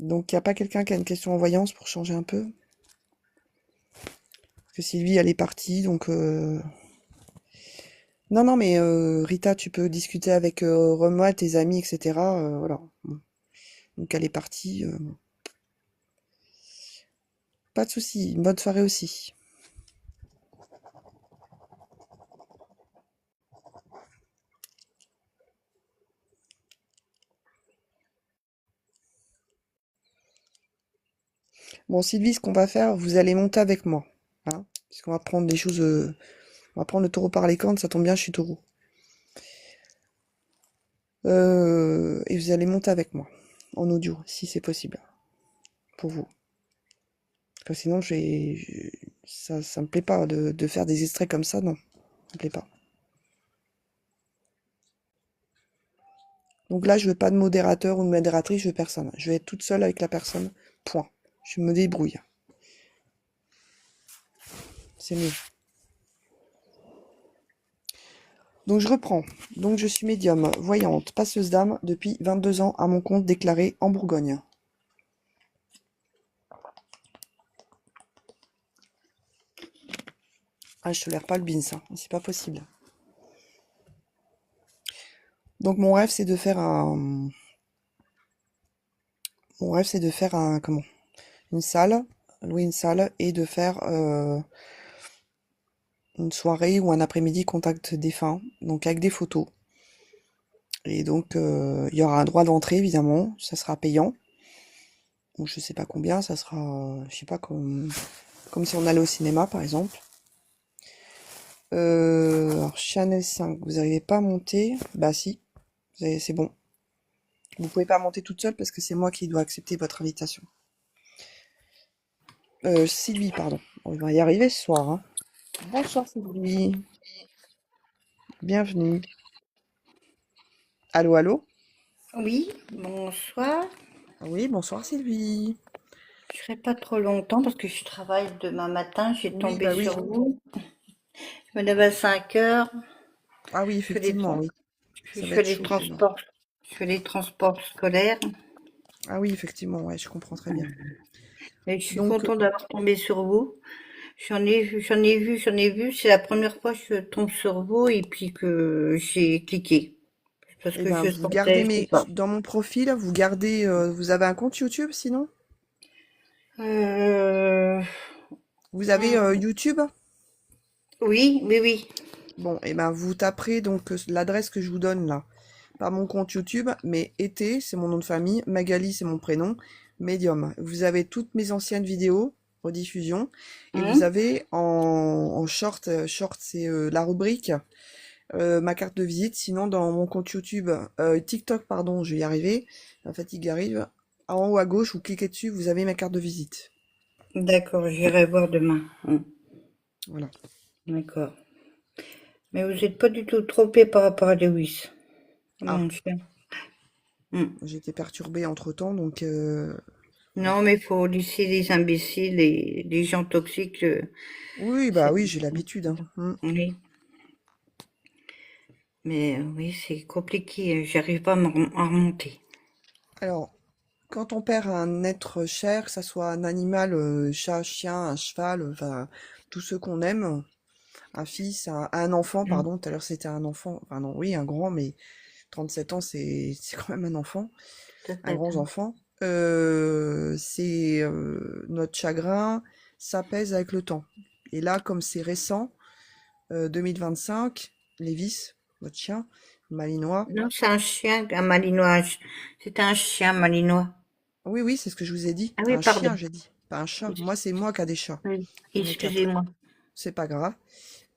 Donc, il n'y a pas quelqu'un qui a une question en voyance pour changer un peu? Parce que Sylvie, elle est partie, donc... Non, non, mais Rita, tu peux discuter avec Renoir, tes amis, etc. Voilà. Bon. Donc, elle est partie. Pas de souci. Bonne soirée aussi. Bon, Sylvie, ce qu'on va faire, vous allez monter avec moi. Hein, puisqu'on va prendre des choses... on va prendre le taureau par les cornes, ça tombe bien, je suis taureau. Et vous allez monter avec moi. En audio, si c'est possible. Pour vous. Parce que sinon, ça me plaît pas de faire des extraits comme ça, non. Ça me plaît pas. Donc là, je veux pas de modérateur ou de modératrice, je veux personne. Je vais être toute seule avec la personne. Point. Je me débrouille. C'est mieux. Donc je reprends. Donc je suis médium, voyante, passeuse d'âme depuis 22 ans à mon compte déclaré en Bourgogne. Ah, je tolère pas le bean, ça. C'est pas possible. Donc mon rêve, c'est de faire un... Mon rêve, c'est de faire un... Comment? Une salle, louer une salle et de faire une soirée ou un après-midi contact défunt, donc avec des photos. Et donc, il y aura un droit d'entrée, évidemment, ça sera payant. Ou je sais pas combien, ça sera, je sais pas, comme si on allait au cinéma, par exemple. Alors, Chanel 5, vous n'arrivez pas à monter? Bah si, c'est bon. Vous pouvez pas monter toute seule parce que c'est moi qui dois accepter votre invitation. Sylvie, pardon. On va y arriver ce soir, hein. Bonsoir Sylvie, bienvenue. Allô, allô? Oui, bonsoir. Oui, bonsoir Sylvie. Je serai pas trop longtemps parce que je travaille demain matin. J'ai Oui, tombé bah oui. sur vous. Je me lève à 5 heures. Ah oui, Je fais les, effectivement, tran- oui. je Ça va fais être les chaud demain. transports. Je fais les transports scolaires. Ah oui, effectivement, ouais, je comprends très bien. Et je suis Donc, contente d'avoir tombé sur vous. J'en ai vu. C'est la première fois que je tombe sur vous et puis que j'ai cliqué. Parce eh que ben, je vous gardez sentais, je sais pas. dans mon profil, vous gardez, vous avez un compte YouTube sinon? Euh, Vous avez hmm, YouTube? oui, oui, oui. Bon, eh ben, vous taperez donc l'adresse que je vous donne là, pas mon compte YouTube, mais été, c'est mon nom de famille, Magali, c'est mon prénom, Medium. Vous avez toutes mes anciennes vidéos, rediffusion, et vous Hmm, avez en short, short c'est la rubrique, ma carte de visite. Sinon, dans mon compte YouTube, TikTok, pardon, je vais y arriver, la fatigue arrive. En haut à gauche, vous cliquez dessus, vous avez ma carte de visite. d'accord, j'irai voir demain. Voilà. D'accord. Mais vous n'êtes pas du tout trompé par rapport à Lewis, Ah, mon chien. Hmm. j'ai été perturbée entre-temps, donc voilà. Non, mais il faut laisser les imbéciles et les gens toxiques. Oui, bah C'est- oui, j'ai l'habitude, hein. Oui, mais oui, c'est compliqué. J'arrive pas à remonter. Alors, quand on perd un être cher, que ça soit un animal, chat, chien, un cheval, enfin, tous ceux qu'on aime, un fils, un enfant, Hmm. pardon, tout à l'heure c'était un enfant, enfin non, oui, un grand, mais 37 ans, c'est quand même un enfant, un grand Peut-être. enfant. C'est notre chagrin, ça pèse avec le temps. Et là, comme c'est récent, 2025, Lévis, votre chien, malinois. Non, c'est un chien, un malinois. C'est un chien malinois. Oui, oui, c'est ce que je vous ai dit. Ah oui, Un chien, pardon. j'ai dit, pas un chat. Moi, c'est moi qui a des chats. Oui, J'en ai 4. excusez-moi. C'est pas grave.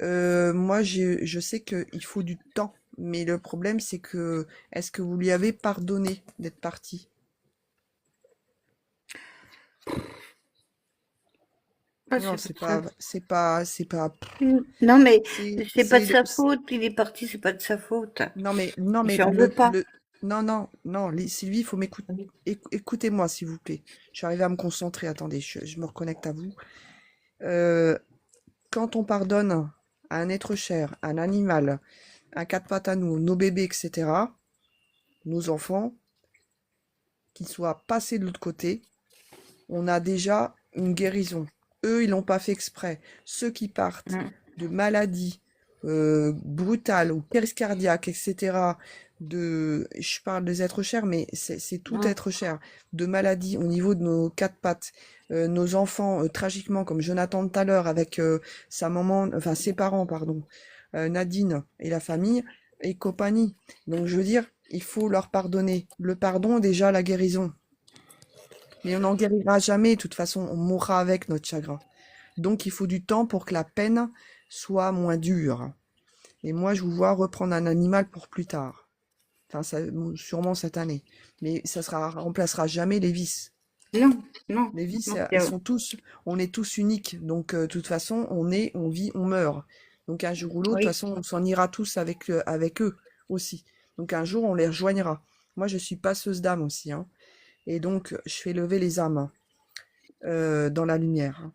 Moi, je sais qu'il faut du temps. Mais le problème, c'est que, est-ce que vous lui avez pardonné d'être parti? Ah, Non, c'est pas ça. c'est pas, Non, mais c'est pas c'est de le, sa faute. Il est parti, c'est pas de sa faute. non, mais J'en veux pas. non, non, non, Sylvie, il faut m'écouter. Oui. Écoutez-moi, s'il vous plaît. Je suis arrivée à me concentrer. Attendez, je me reconnecte à vous. Euh, Quand on pardonne à un être cher, un animal, un quatre pattes à nous, nos bébés, etc., nos enfants, qu'ils soient passés de l'autre côté, on a déjà une guérison. Eux, ils l'ont pas fait exprès. Ceux qui partent Mm. de maladies brutales ou crise cardiaque, etc., je parle des êtres chers, mais c'est tout Mm. être cher, de maladies au niveau de nos quatre pattes, nos enfants, tragiquement, comme Jonathan tout à l'heure, avec sa maman, enfin ses parents, pardon, Nadine et la famille, et compagnie. Donc, je veux dire, il faut leur pardonner. Le pardon, déjà, la guérison. Mais on n'en guérira jamais, de toute façon, on mourra avec notre chagrin. Donc il faut du temps pour que la peine soit moins dure. Et moi, je vous vois reprendre un animal pour plus tard. Enfin, sûrement cette année. Mais remplacera jamais les vices. Non, non, Les vices, non. ils sont tous, on est tous uniques. Donc, de toute façon, on vit, on meurt. Donc, un jour ou l'autre, de toute Oui, façon, on s'en ira tous avec eux aussi. Donc, un jour, on les rejoignera. Moi, je suis passeuse d'âme aussi, hein. Et donc, je fais lever les âmes dans la lumière, hein.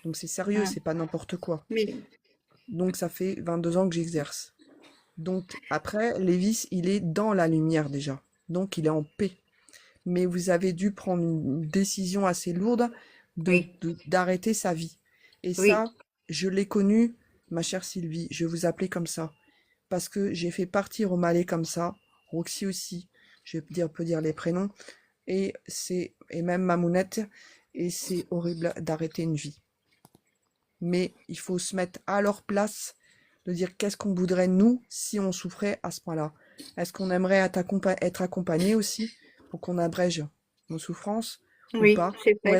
Donc, c'est sérieux, mm. c'est pas n'importe quoi. Mais Donc, ça fait 22 ans que j'exerce. Donc, après, Lévis, il est dans la lumière déjà. Donc, il est en paix. Mais vous avez dû prendre une décision assez lourde oui, d'arrêter sa vie. Et oui, ça, je l'ai connu, ma chère Sylvie. Je vais vous appeler comme ça. Parce que j'ai fait partir au Malais comme ça. Roxy aussi. Peut dire les prénoms. Et même Mamounette. Et c'est horrible d'arrêter une vie. Mais il faut se mettre à leur place, de dire qu'est-ce qu'on voudrait nous si on souffrait à ce point-là. Est-ce qu'on aimerait être accompagné aussi pour qu'on abrège nos souffrances ou oui, pas? c'est Ou vrai.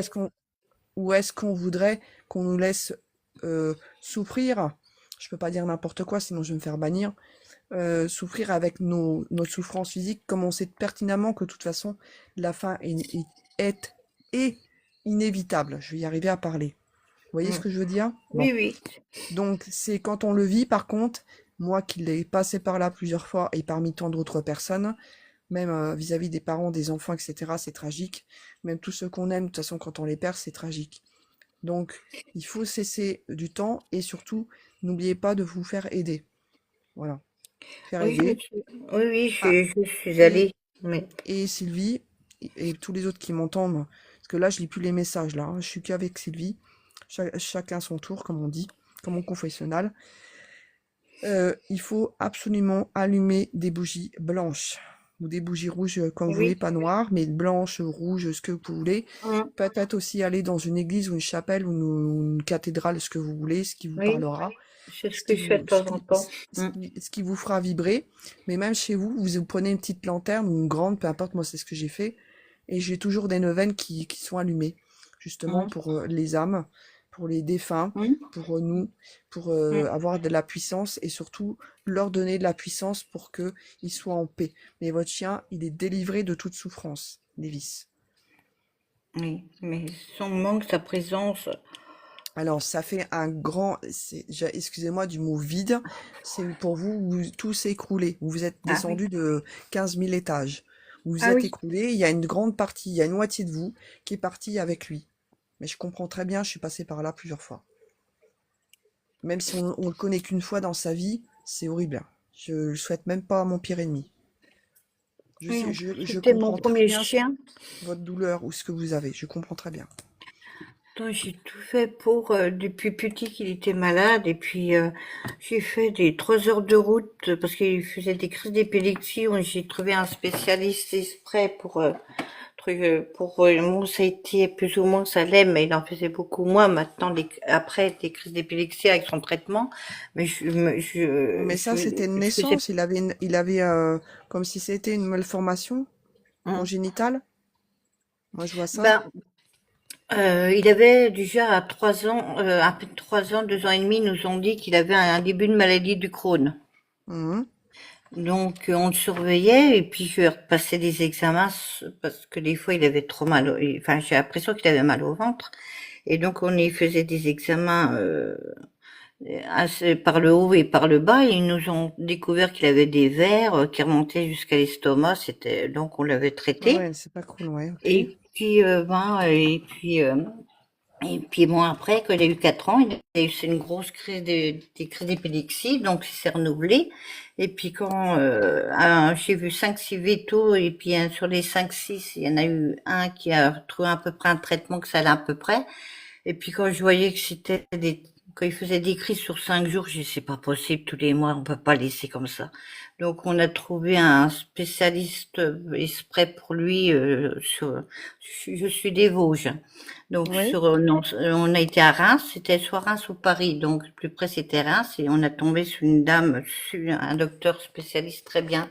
est-ce qu'on voudrait qu'on nous laisse souffrir? Je peux pas dire n'importe quoi, sinon je vais me faire bannir. Souffrir avec notre souffrance physique, comme on sait pertinemment que de toute façon la fin est inévitable. Je vais y arriver à parler. Vous voyez ce Mm. que je veux dire? Bon. Oui, oui, Donc, c'est quand on le vit, par contre, moi qui l'ai passé par là plusieurs fois et parmi tant d'autres personnes, même vis-à-vis des parents, des enfants, etc., c'est tragique. Même tous ceux qu'on aime, de toute façon, quand on les perd, c'est tragique. Donc, il faut cesser du temps et surtout, n'oubliez pas de vous faire aider. Voilà. Faire oui, aider. oui, oui, Ah, je suis et, allée. Mais et Sylvie, et tous les autres qui m'entendent, parce que là, je lis plus les messages, là, hein, je suis qu'avec Sylvie. Chacun son tour, comme on dit, comme au confessionnal. Il faut absolument allumer des bougies blanches ou des bougies rouges comme vous voulez, oui, pas noires, mais blanches, rouges, ce que vous voulez. mm, Peut-être aussi aller dans une église ou une chapelle ou une cathédrale, ce que vous voulez, ce qui vous oui, parlera, c'est ce que je fais de temps en temps. Mm. ce qui vous fera vibrer. Mais même chez vous, vous prenez une petite lanterne ou une grande, peu importe, moi c'est ce que j'ai fait. Et j'ai toujours des neuvaines qui sont allumées, justement Mm. pour les âmes, pour les défunts, Mm. pour nous, pour Mm. avoir de la puissance et surtout leur donner de la puissance pour qu'ils soient en paix. Mais votre chien, il est délivré de toute souffrance, Lévis. Oui, mais son manque, sa présence. Alors, ça fait un grand, excusez-moi du mot vide, c'est pour vous, tout s'est écroulé. Vous vous êtes Ah oui, descendu de 15 000 étages. Vous vous ah êtes oui. écroulé, il y a une grande partie, il y a une moitié de vous qui est partie avec lui. Mais je comprends très bien, je suis passée par là plusieurs fois. Même si on le connaît qu'une fois dans sa vie, c'est horrible. Je le souhaite même pas à mon pire ennemi. Oui, en plus, Je c'était mon comprends très premier bien chien. votre douleur ou ce que vous avez. Je comprends très bien. Donc, j'ai tout fait pour, depuis petit qu'il était malade, et puis j'ai fait des 3 heures de route parce qu'il faisait des crises d'épilepsie. J'ai trouvé un spécialiste exprès bon, ça a été plus ou moins ça l'est, mais il en faisait beaucoup moins maintenant après des crises d'épilepsie avec son traitement. Mais Mais ça, c'était une je faisais. naissance. Il avait comme si c'était une malformation Hum. congénitale. Moi, je vois ça. Ben, il avait déjà à 3 ans, à peu de 3 ans, 2 ans et demi, ils nous ont dit qu'il avait un début de maladie du Crohn. Mhm. Donc, on le surveillait et puis je repassais des examens parce que des fois il avait trop mal, enfin j'ai l'impression qu'il avait mal au ventre. Et donc on y faisait des examens par le haut et par le bas. Et ils nous ont découvert qu'il avait des vers qui remontaient jusqu'à l'estomac. Donc on l'avait Ah traité. ouais, c'est pas cool, ouais, ok. Et puis Et puis bon, après, quand il a eu 4 ans, il a eu une grosse crise des crises d'épilepsie, donc il s'est renouvelé. Et puis quand j'ai vu 5 6 vétos, et puis sur les 5 6 il y en a eu un qui a trouvé à peu près un traitement que ça allait à peu près. Et puis quand je voyais que quand il faisait des crises sur 5 jours, je dis c'est pas possible, tous les mois, on peut pas laisser comme ça. Donc on a trouvé un spécialiste exprès pour lui je suis des Vosges. Donc Ouais. non, on a été à Reims, c'était soit Reims ou Paris, donc le plus près c'était Reims et on a tombé sur une dame, sur un docteur spécialiste très bien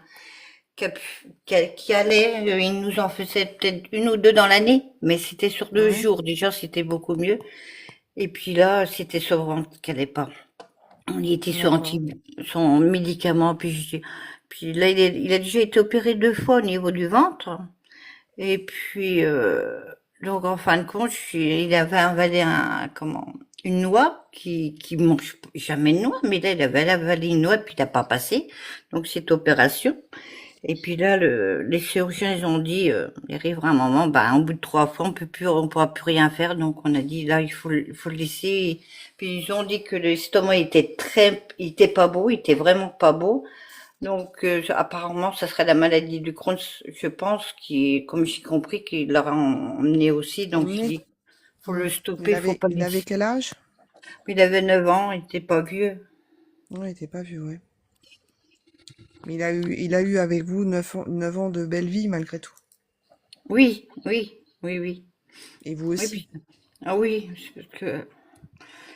qui allait, il nous en faisait peut-être une ou deux dans l'année, mais c'était sur deux Ouais. jours. Déjà, c'était beaucoup mieux. Et puis là, c'était sur ventre qu'elle allait pas. On y était sur D'accord. son médicament, puis là, il a déjà été opéré 2 fois au niveau du ventre. Et puis, donc en fin de compte, il avait avalé une noix qui mange jamais de noix, mais là, il avait avalé une noix, puis il n'a pas passé. Donc cette opération. Et puis là, les chirurgiens, ils ont dit, il arrivera un moment, bah, au bout de 3 fois, on pourra plus rien faire. Donc, on a dit, là, il faut le laisser. Puis, ils ont dit que l'estomac il était pas beau, il était vraiment pas beau. Donc, apparemment, ça serait la maladie du Crohn, je pense, comme j'ai compris, qu'il l'aura emmené aussi. Donc, j'ai Emmené. dit, faut le Il stopper, faut avait, pas le il avait laisser. quel âge? Il avait 9 ans, il était pas vieux. Ouais, il était pas vieux, ouais. Mais il a eu avec vous 9 ans de belle vie malgré tout. Oui, oui, oui, oui. Et vous Oui, aussi. puis, ah oui, parce que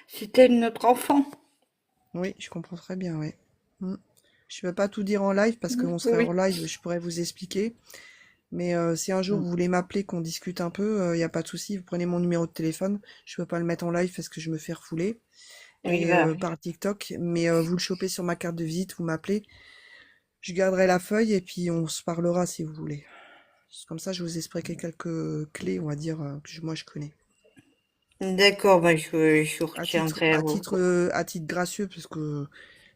c'était notre enfant. Oui, je comprends très bien, ouais. Mm. Je ne peux pas tout dire en live parce qu'on serait hors Oui. live, je pourrais vous expliquer. Mais si un jour vous voulez m'appeler, qu'on discute un peu, il n'y a pas de souci, vous prenez mon numéro de téléphone. Je peux pas le mettre en live parce que je me fais refouler Oui, et bah, par TikTok. Mais vous le chopez sur ma carte de visite, vous m'appelez. Je garderai la feuille et puis on se parlera si vous voulez. Comme ça, je vous expliquerai quelques clés, on va dire, moi je connais. d'accord, bah, je vous À titre, retiendrai. à titre, à titre gracieux, parce que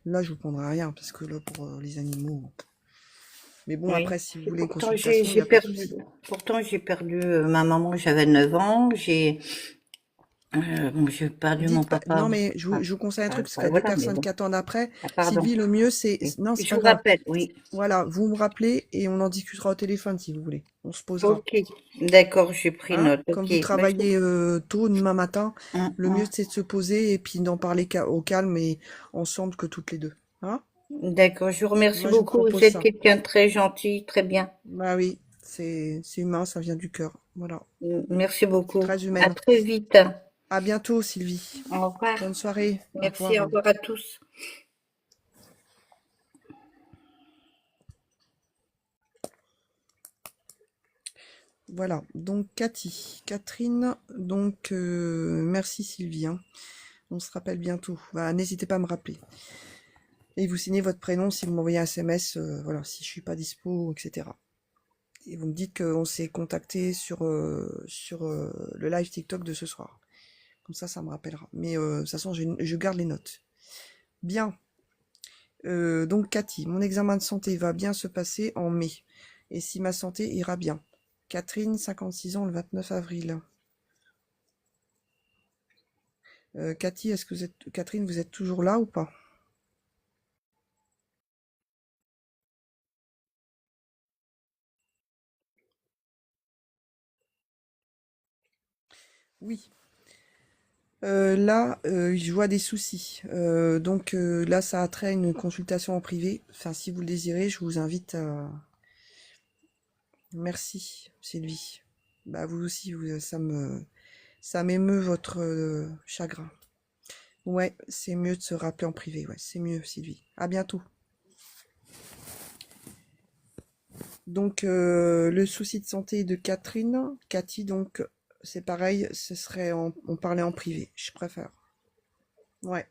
là, je vous prendrai rien, parce que là, pour les animaux. Mais bon, Oui. après, si vous Et voulez une pourtant, consultation, il n'y a pas de souci. j'ai perdu ma maman, j'avais 9 ans. Bon, j'ai perdu mon Dites pas, papa. non, mais je vous conseille un truc, parce qu'il y a des Voilà, mais personnes bon. qui attendent après. Ah, pardon. Sylvie, le mieux, c'est, Oui. non, c'est Je pas vous grave. rappelle, oui. Voilà, vous me rappelez et on en discutera au téléphone si vous voulez. On se posera. Ok. D'accord, j'ai pris Hein? note. Comme Ok. vous Bah, travaillez tôt demain matin, le mieux, hum. c'est de se poser et puis d'en parler au calme et ensemble que toutes les deux. Hein? D'accord, je vous remercie Moi, je vous beaucoup. Vous propose êtes ça. quelqu'un de très gentil, très bien. Bah oui, c'est humain, ça vient du cœur. Voilà. Merci C'est beaucoup. très À humaine. très vite. À bientôt, Sylvie. Au revoir. Bonne soirée. Au Merci, au revoir. revoir à tous. Voilà. Donc, Catherine. Donc, merci, Sylvie. Hein. On se rappelle bientôt. Bah, n'hésitez pas à me rappeler. Et vous signez votre prénom si vous m'envoyez un SMS, voilà, si je suis pas dispo, etc. Et vous me dites qu'on s'est contacté sur le live TikTok de ce soir. Comme ça me rappellera. Mais de toute façon, je garde les notes. Bien. Donc Cathy, mon examen de santé va bien se passer en mai. Et si ma santé ira bien. Catherine, 56 ans, le 29 avril. Cathy, est-ce que Catherine, vous êtes toujours là ou pas? Oui. Là, je vois des soucis. Donc là, ça a trait à une consultation en privé. Enfin, si vous le désirez, je vous invite à... Merci, Sylvie. Bah vous aussi, ça m'émeut votre chagrin. Ouais, c'est mieux de se rappeler en privé. Ouais, c'est mieux, Sylvie. À bientôt. Donc le souci de santé de Catherine, Cathy, donc c'est pareil, on parlait en privé. Je préfère. Ouais.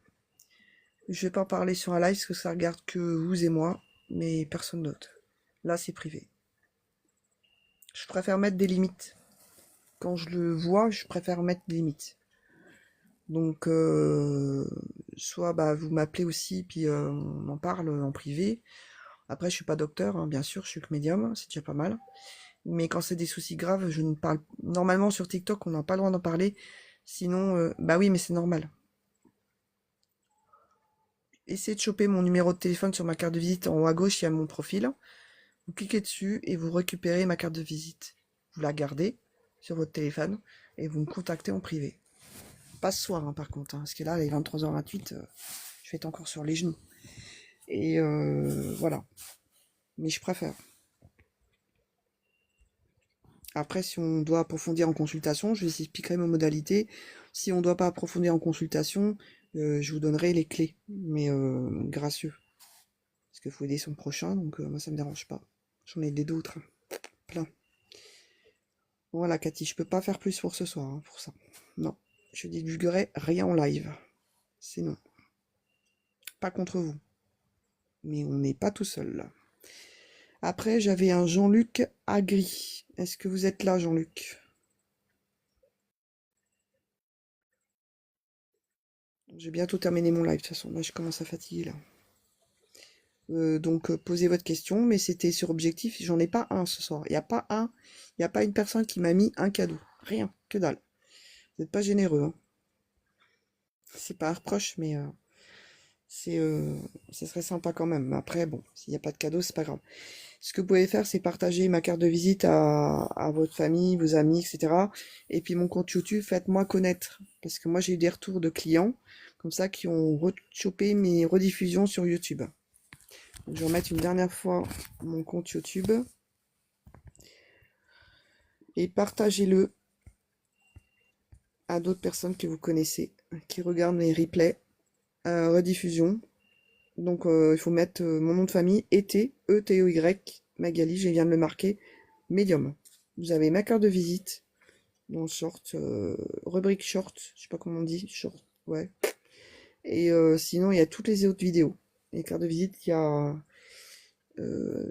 Je vais pas parler sur un live parce que ça regarde que vous et moi, mais personne d'autre. Là, c'est privé. Je préfère mettre des limites. Quand je le vois, je préfère mettre des limites. Donc, soit bah, vous m'appelez aussi, puis on en parle en privé. Après, je suis pas docteur, hein, bien sûr, je suis que médium, c'est déjà pas mal. Mais quand c'est des soucis graves, je ne parle. Normalement, sur TikTok, on n'a pas le droit d'en parler. Sinon, bah oui, mais c'est normal. Essayez de choper mon numéro de téléphone sur ma carte de visite. En haut à gauche, il y a mon profil. Vous cliquez dessus et vous récupérez ma carte de visite. Vous la gardez sur votre téléphone et vous me contactez en privé. Pas ce soir, hein, par contre, hein, parce que là, il est 23h28, je vais être encore sur les genoux. Et voilà. Mais je préfère. Après, si on doit approfondir en consultation, je vous expliquerai mes modalités. Si on ne doit pas approfondir en consultation, je vous donnerai les clés, mais gracieux. Parce qu'il faut aider son prochain, donc moi ça me dérange pas. J'en ai des d'autres, hein, plein. Voilà Cathy, je peux pas faire plus pour ce soir, hein, pour ça. Non, je divulguerai rien en live. C'est non. Pas contre vous. Mais on n'est pas tout seul là. Après, j'avais un Jean-Luc Agri. Est-ce que vous êtes là, Jean-Luc? J'ai bientôt terminé mon live, de toute façon. Là, je commence à fatiguer, là. Donc, posez votre question, mais c'était sur objectif. J'en ai pas un ce soir. Il n'y a pas un. Il n'y a pas une personne qui m'a mis un cadeau. Rien. Que dalle. Vous n'êtes pas généreux, hein. C'est pas un reproche, mais ce serait sympa quand même. Mais après, bon, s'il n'y a pas de cadeau, c'est pas grave. Ce que vous pouvez faire, c'est partager ma carte de visite à votre famille, vos amis, etc. Et puis mon compte YouTube, faites-moi connaître. Parce que moi, j'ai eu des retours de clients, comme ça, qui ont chopé mes rediffusions sur YouTube. Donc, je vais remettre une dernière fois mon compte YouTube. Et partagez-le à d'autres personnes que vous connaissez, qui regardent mes replays, rediffusion. Donc il faut mettre mon nom de famille, E-T-E-Y, Magali, je viens de le marquer, Medium. Vous avez ma carte de visite, dans le short, rubrique short, je sais pas comment on dit, short, ouais. Et sinon, il y a toutes les autres vidéos. Les cartes de visite, il y a...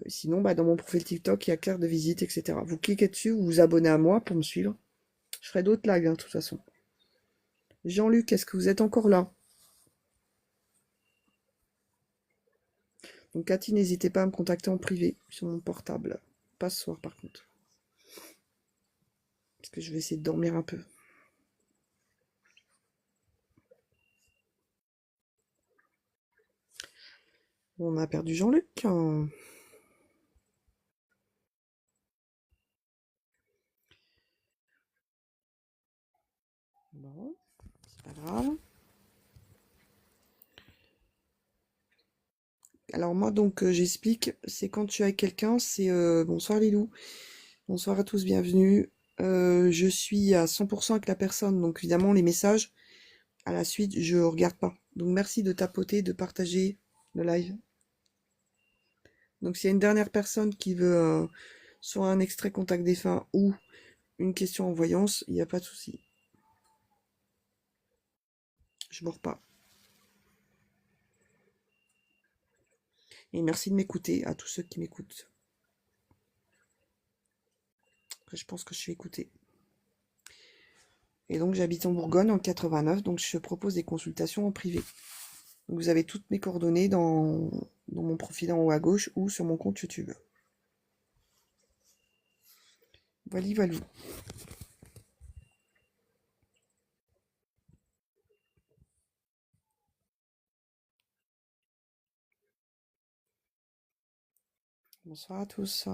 sinon, bah, dans mon profil TikTok, il y a carte de visite, etc. Vous cliquez dessus, vous vous abonnez à moi pour me suivre. Je ferai d'autres lives, hein, de toute façon. Jean-Luc, est-ce que vous êtes encore là? Donc Cathy, n'hésitez pas à me contacter en privé sur mon portable. Pas ce soir par contre. Parce que je vais essayer de dormir un peu. Bon, on a perdu Jean-Luc, hein. Bon, c'est pas grave. Alors moi donc j'explique, c'est quand tu es avec quelqu'un, c'est bonsoir Lilou, bonsoir à tous, bienvenue. Je suis à 100% avec la personne, donc évidemment les messages, à la suite je regarde pas. Donc merci de tapoter, de partager le live. Donc s'il y a une dernière personne qui veut soit un extrait contact défunt ou une question en voyance, il n'y a pas de souci. Je mords pas. Et merci de m'écouter, à tous ceux qui m'écoutent. Après, je pense que je suis écoutée. Et donc, j'habite en Bourgogne, en 89, donc je propose des consultations en privé. Donc, vous avez toutes mes coordonnées dans mon profil en haut à gauche ou sur mon compte YouTube. Voilà, voilà. Bonsoir à tous.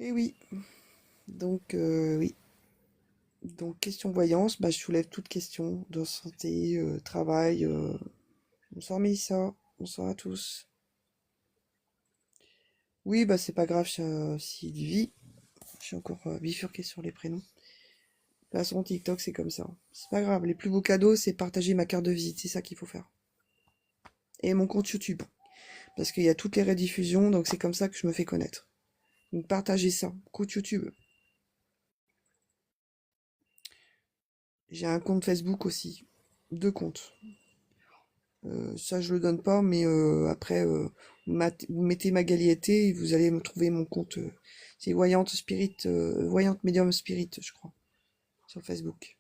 Et oui, donc oui. Donc, question voyance, bah, je soulève toutes questions de santé, travail. Bonsoir Mélissa, bonsoir à tous. Oui, bah c'est pas grave s'il vit. Je suis encore bifurquée sur les prénoms. De toute façon, TikTok, c'est comme ça. C'est pas grave. Les plus beaux cadeaux, c'est partager ma carte de visite. C'est ça qu'il faut faire. Et mon compte YouTube. Parce qu'il y a toutes les rediffusions, donc c'est comme ça que je me fais connaître. Donc partagez ça. Compte YouTube. J'ai un compte Facebook aussi. 2 comptes. Ça, je le donne pas, mais après, vous mettez Magali été et vous allez me trouver mon compte. C'est Voyante Spirit, Voyante Medium Spirit, je crois. sur Facebook.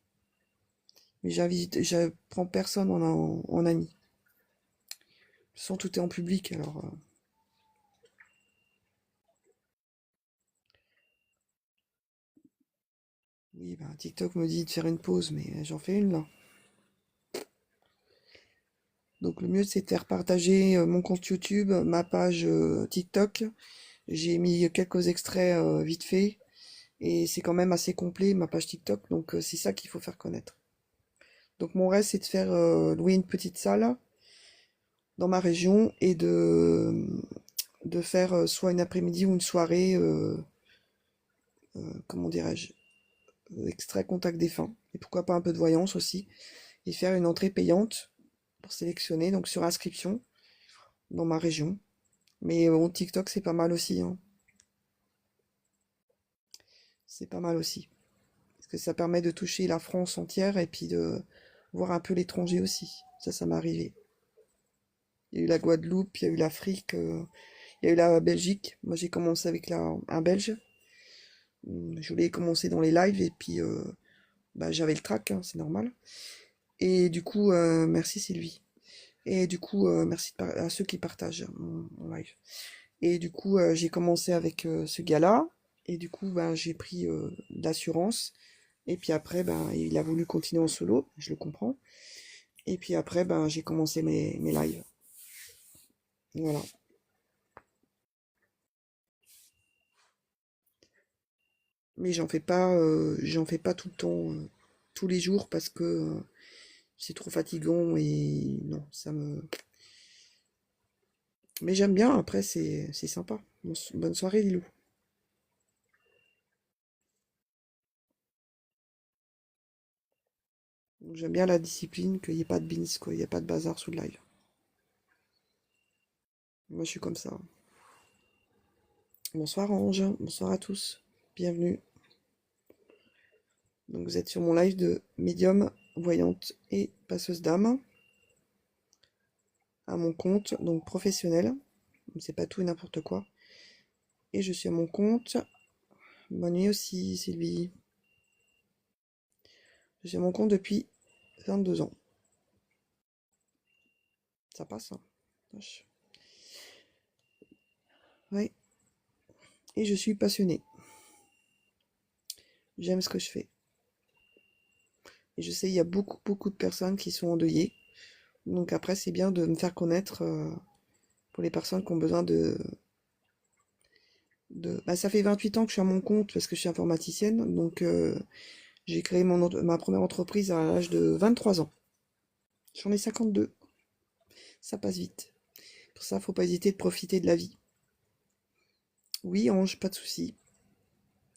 Mais je prends personne en ami. De toute façon, tout est en public, alors... Oui, bah, TikTok me dit de faire une pause, mais j'en fais une là. Donc le mieux c'est de faire partager mon compte YouTube, ma page TikTok. J'ai mis quelques extraits vite fait et c'est quand même assez complet ma page TikTok, donc c'est ça qu'il faut faire connaître. Donc mon rêve c'est de faire louer une petite salle dans ma région et de faire soit une après-midi ou une soirée, comment dirais-je, extrait contact défunt et pourquoi pas un peu de voyance aussi et faire une entrée payante pour sélectionner donc sur inscription dans ma région. Mais bon, TikTok, c'est pas mal aussi, hein. C'est pas mal aussi. Parce que ça permet de toucher la France entière et puis de voir un peu l'étranger aussi. Ça m'est arrivé. Il y a eu la Guadeloupe, il y a eu l'Afrique, il y a eu la Belgique. Moi, j'ai commencé avec un Belge. Je voulais commencer dans les lives et puis bah, j'avais le trac, hein, c'est normal. Et du coup, merci Sylvie. Et du coup, merci à ceux qui partagent mon live. Et du coup, j'ai commencé avec ce gars-là. Et du coup, ben, j'ai pris de l'assurance. Et puis après, ben, il a voulu continuer en solo. Je le comprends. Et puis après, ben, j'ai commencé mes lives. Voilà. Mais j'en fais pas tout le temps, tous les jours, parce que c'est trop fatigant et non, ça me. Mais j'aime bien. Après, c'est sympa. Bonne soirée, Lilou. Donc, j'aime bien la discipline, qu'il n'y ait pas de bins, quoi. Il n'y a pas de bazar sous le live. Moi, je suis comme ça. Bonsoir Ange, bonsoir à tous, bienvenue. Donc vous êtes sur mon live de médium, voyante et passeuse d'âme, à mon compte, donc professionnel, c'est pas tout et n'importe quoi. Et je suis à mon compte, bonne nuit aussi Sylvie. Je suis à mon compte depuis 22 ans. Ça passe, hein. Vache. Ouais. Et je suis passionnée. J'aime ce que je fais. Et je sais, il y a beaucoup de personnes qui sont endeuillées. Donc après, c'est bien de me faire connaître pour les personnes qui ont besoin Bah, ça fait 28 ans que je suis à mon compte parce que je suis informaticienne. Donc j'ai créé ma première entreprise à l'âge de 23 ans. J'en ai 52. Ça passe vite. Pour ça, faut pas hésiter de profiter de la vie. Oui, Ange, pas de souci.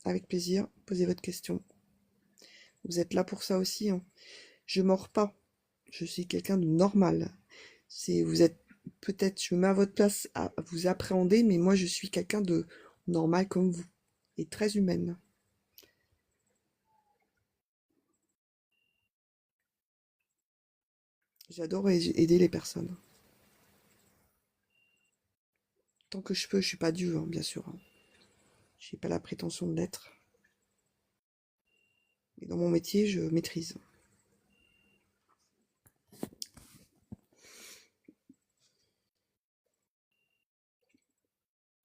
Avec plaisir, posez votre question. Vous êtes là pour ça aussi, hein. Je mords pas. Je suis quelqu'un de normal. Vous êtes peut-être, je me mets à votre place à vous appréhender, mais moi je suis quelqu'un de normal comme vous et très humaine. J'adore aider les personnes. Tant que je peux, je suis pas Dieu, hein, bien sûr, hein. J'ai pas la prétention de l'être. Mais dans mon métier, je maîtrise.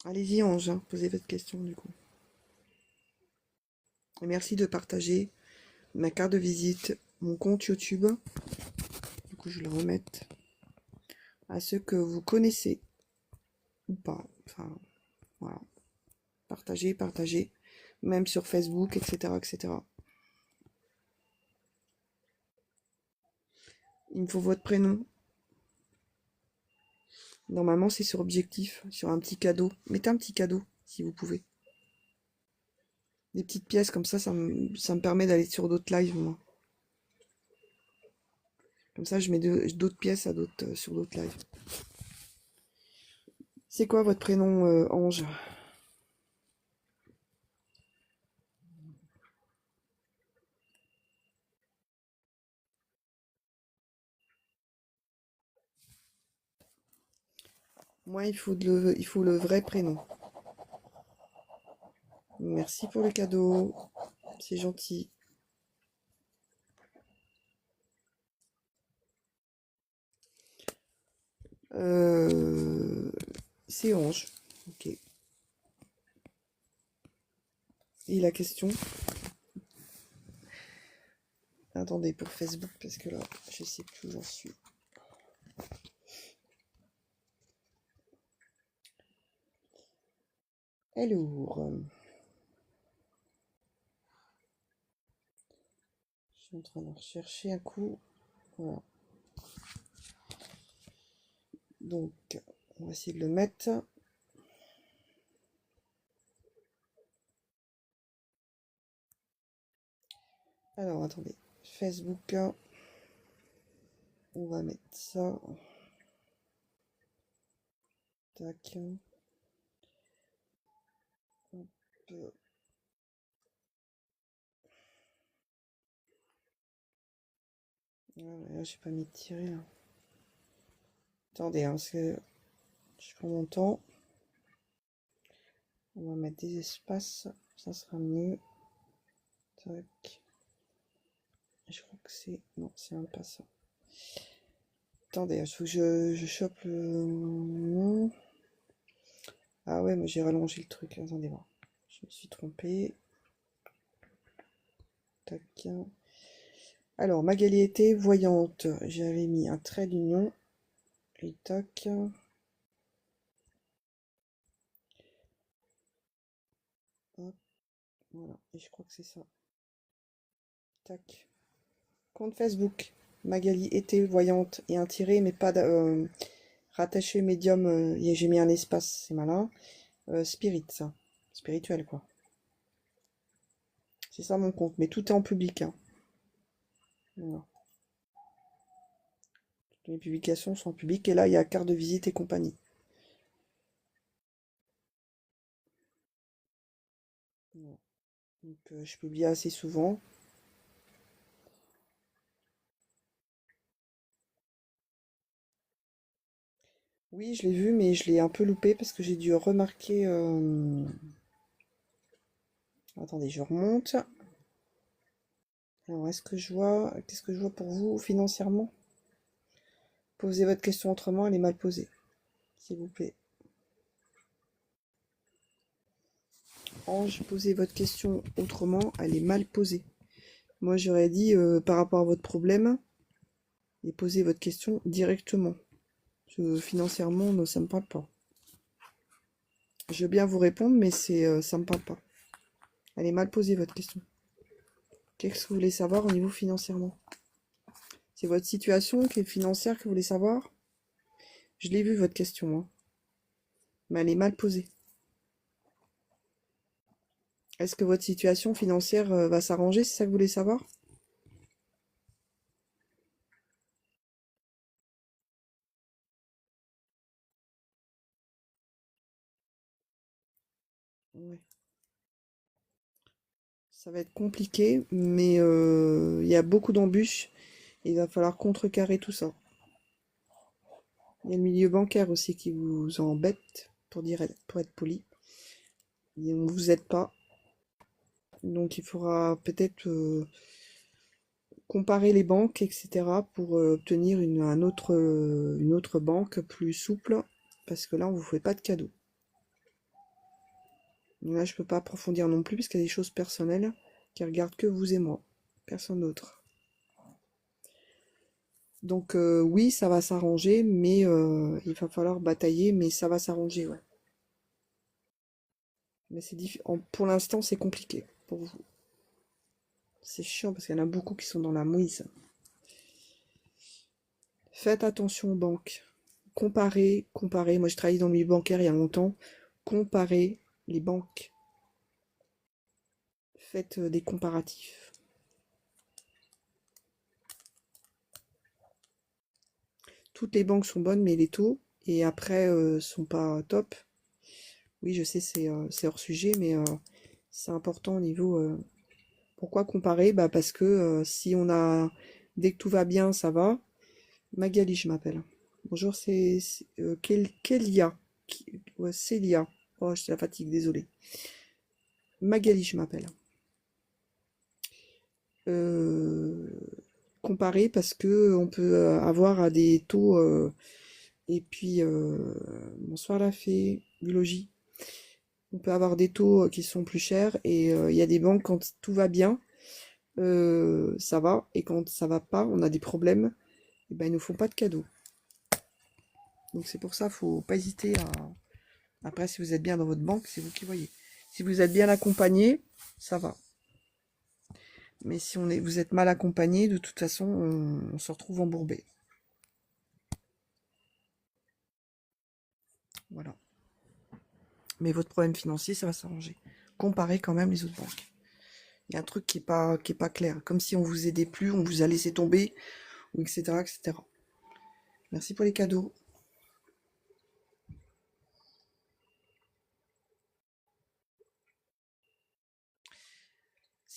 Allez-y, Ange, hein, posez votre question du coup. Et merci de partager ma carte de visite, mon compte YouTube. Du coup, je le remette à ceux que vous connaissez ou pas. Enfin, voilà. Partagez, partagez. Même sur Facebook, etc., etc. Il me faut votre prénom. Normalement, c'est sur objectif, sur un petit cadeau. Mettez un petit cadeau, si vous pouvez. Des petites pièces, comme ça me permet d'aller sur d'autres lives, moi. Comme ça, je mets d'autres pièces sur d'autres lives. C'est quoi votre prénom, Ange? Moi, il faut le vrai prénom. Merci pour le cadeau. C'est gentil. C'est Orange. Ok. Et la question? Attendez, pour Facebook, parce que là, je sais plus où j'en suis. Alors, je suis en train de rechercher un coup. Voilà. Donc, on va essayer de le mettre. Alors, attendez. Facebook, on va mettre ça. Tac. Hop. Ah, mais là, j'ai pas mis de tirer, là. Attendez, hein, parce que je prends mon temps. On va mettre des espaces, ça sera mieux. Tac. Je crois que c'est... Non, c'est même pas ça. Attendez, il faut que je chope le... Ah ouais, mais j'ai rallongé le truc. Attendez voir. Je me suis trompée. Tac. Alors, Magali était voyante. J'avais mis un trait d'union. Et tac. Hop. Voilà. Et je crois que c'est ça. Tac. Compte Facebook. Magali était voyante et un tiré, mais pas rattaché médium. J'ai mis un espace, c'est malin. Spirit, ça. Spirituel, quoi. C'est ça mon compte, mais tout est en public, hein. Voilà. Toutes les publications sont en public, et là, il y a carte de visite et compagnie. Voilà. Donc, je publie assez souvent. Oui, je l'ai vu, mais je l'ai un peu loupé parce que j'ai dû remarquer... Attendez, je remonte. Alors, est-ce que je vois... Qu'est-ce que je vois pour vous financièrement? Posez votre question autrement, elle est mal posée. S'il vous plaît. Ange, posez votre question autrement, elle est mal posée. Moi, j'aurais dit par rapport à votre problème, et posez votre question directement. Financièrement, non, ça me parle pas. Je veux bien vous répondre, mais ça me parle pas. Elle est mal posée, votre question. Qu'est-ce que vous voulez savoir au niveau financièrement? C'est votre situation qui est financière que vous voulez savoir? Je l'ai vu, votre question, hein. Mais elle est mal posée. Est-ce que votre situation financière va s'arranger? C'est ça que vous voulez savoir? Ouais. Ça va être compliqué, mais il y a beaucoup d'embûches. Il va falloir contrecarrer tout ça. Il y a le milieu bancaire aussi qui vous embête, pour être poli. Et on ne vous aide pas. Donc il faudra peut-être comparer les banques, etc. pour obtenir une autre banque plus souple. Parce que là, on ne vous fait pas de cadeau. Là, je peux pas approfondir non plus, parce qu'il y a des choses personnelles qui regardent que vous et moi. Personne d'autre. Donc oui, ça va s'arranger, mais il va falloir batailler, mais ça va s'arranger, ouais. Mais pour l'instant, c'est compliqué pour vous. C'est chiant parce qu'il y en a beaucoup qui sont dans la mouise. Faites attention aux banques. Comparez. Moi, je travaille dans le milieu bancaire il y a longtemps. Comparez les banques. Faites des comparatifs. Toutes les banques sont bonnes, mais les taux, et après, sont pas top. Oui, je sais, c'est hors sujet, mais c'est important au niveau... Pourquoi comparer? Bah parce que si on a... Dès que tout va bien, ça va. Magali, je m'appelle. Bonjour, Kélia. Ouais, Célia. Oh, j'ai la fatigue, désolée. Magali, je m'appelle. Comparer parce que on peut avoir à des taux Et puis, bonsoir la fée, du logis. On peut avoir des taux qui sont plus chers et il y a des banques quand tout va bien, ça va, et quand ça va pas, on a des problèmes, et ben ils nous font pas de cadeaux. Donc c'est pour ça, faut pas hésiter à. Après, si vous êtes bien dans votre banque, c'est vous qui voyez. Si vous êtes bien accompagné, ça va. Mais si vous êtes mal accompagné, de toute façon, on se retrouve embourbé. Voilà. Mais votre problème financier, ça va s'arranger. Comparez quand même les autres banques. Il y a un truc qui est pas clair. Comme si on vous aidait plus, on vous a laissé tomber, ou etc., etc. Merci pour les cadeaux.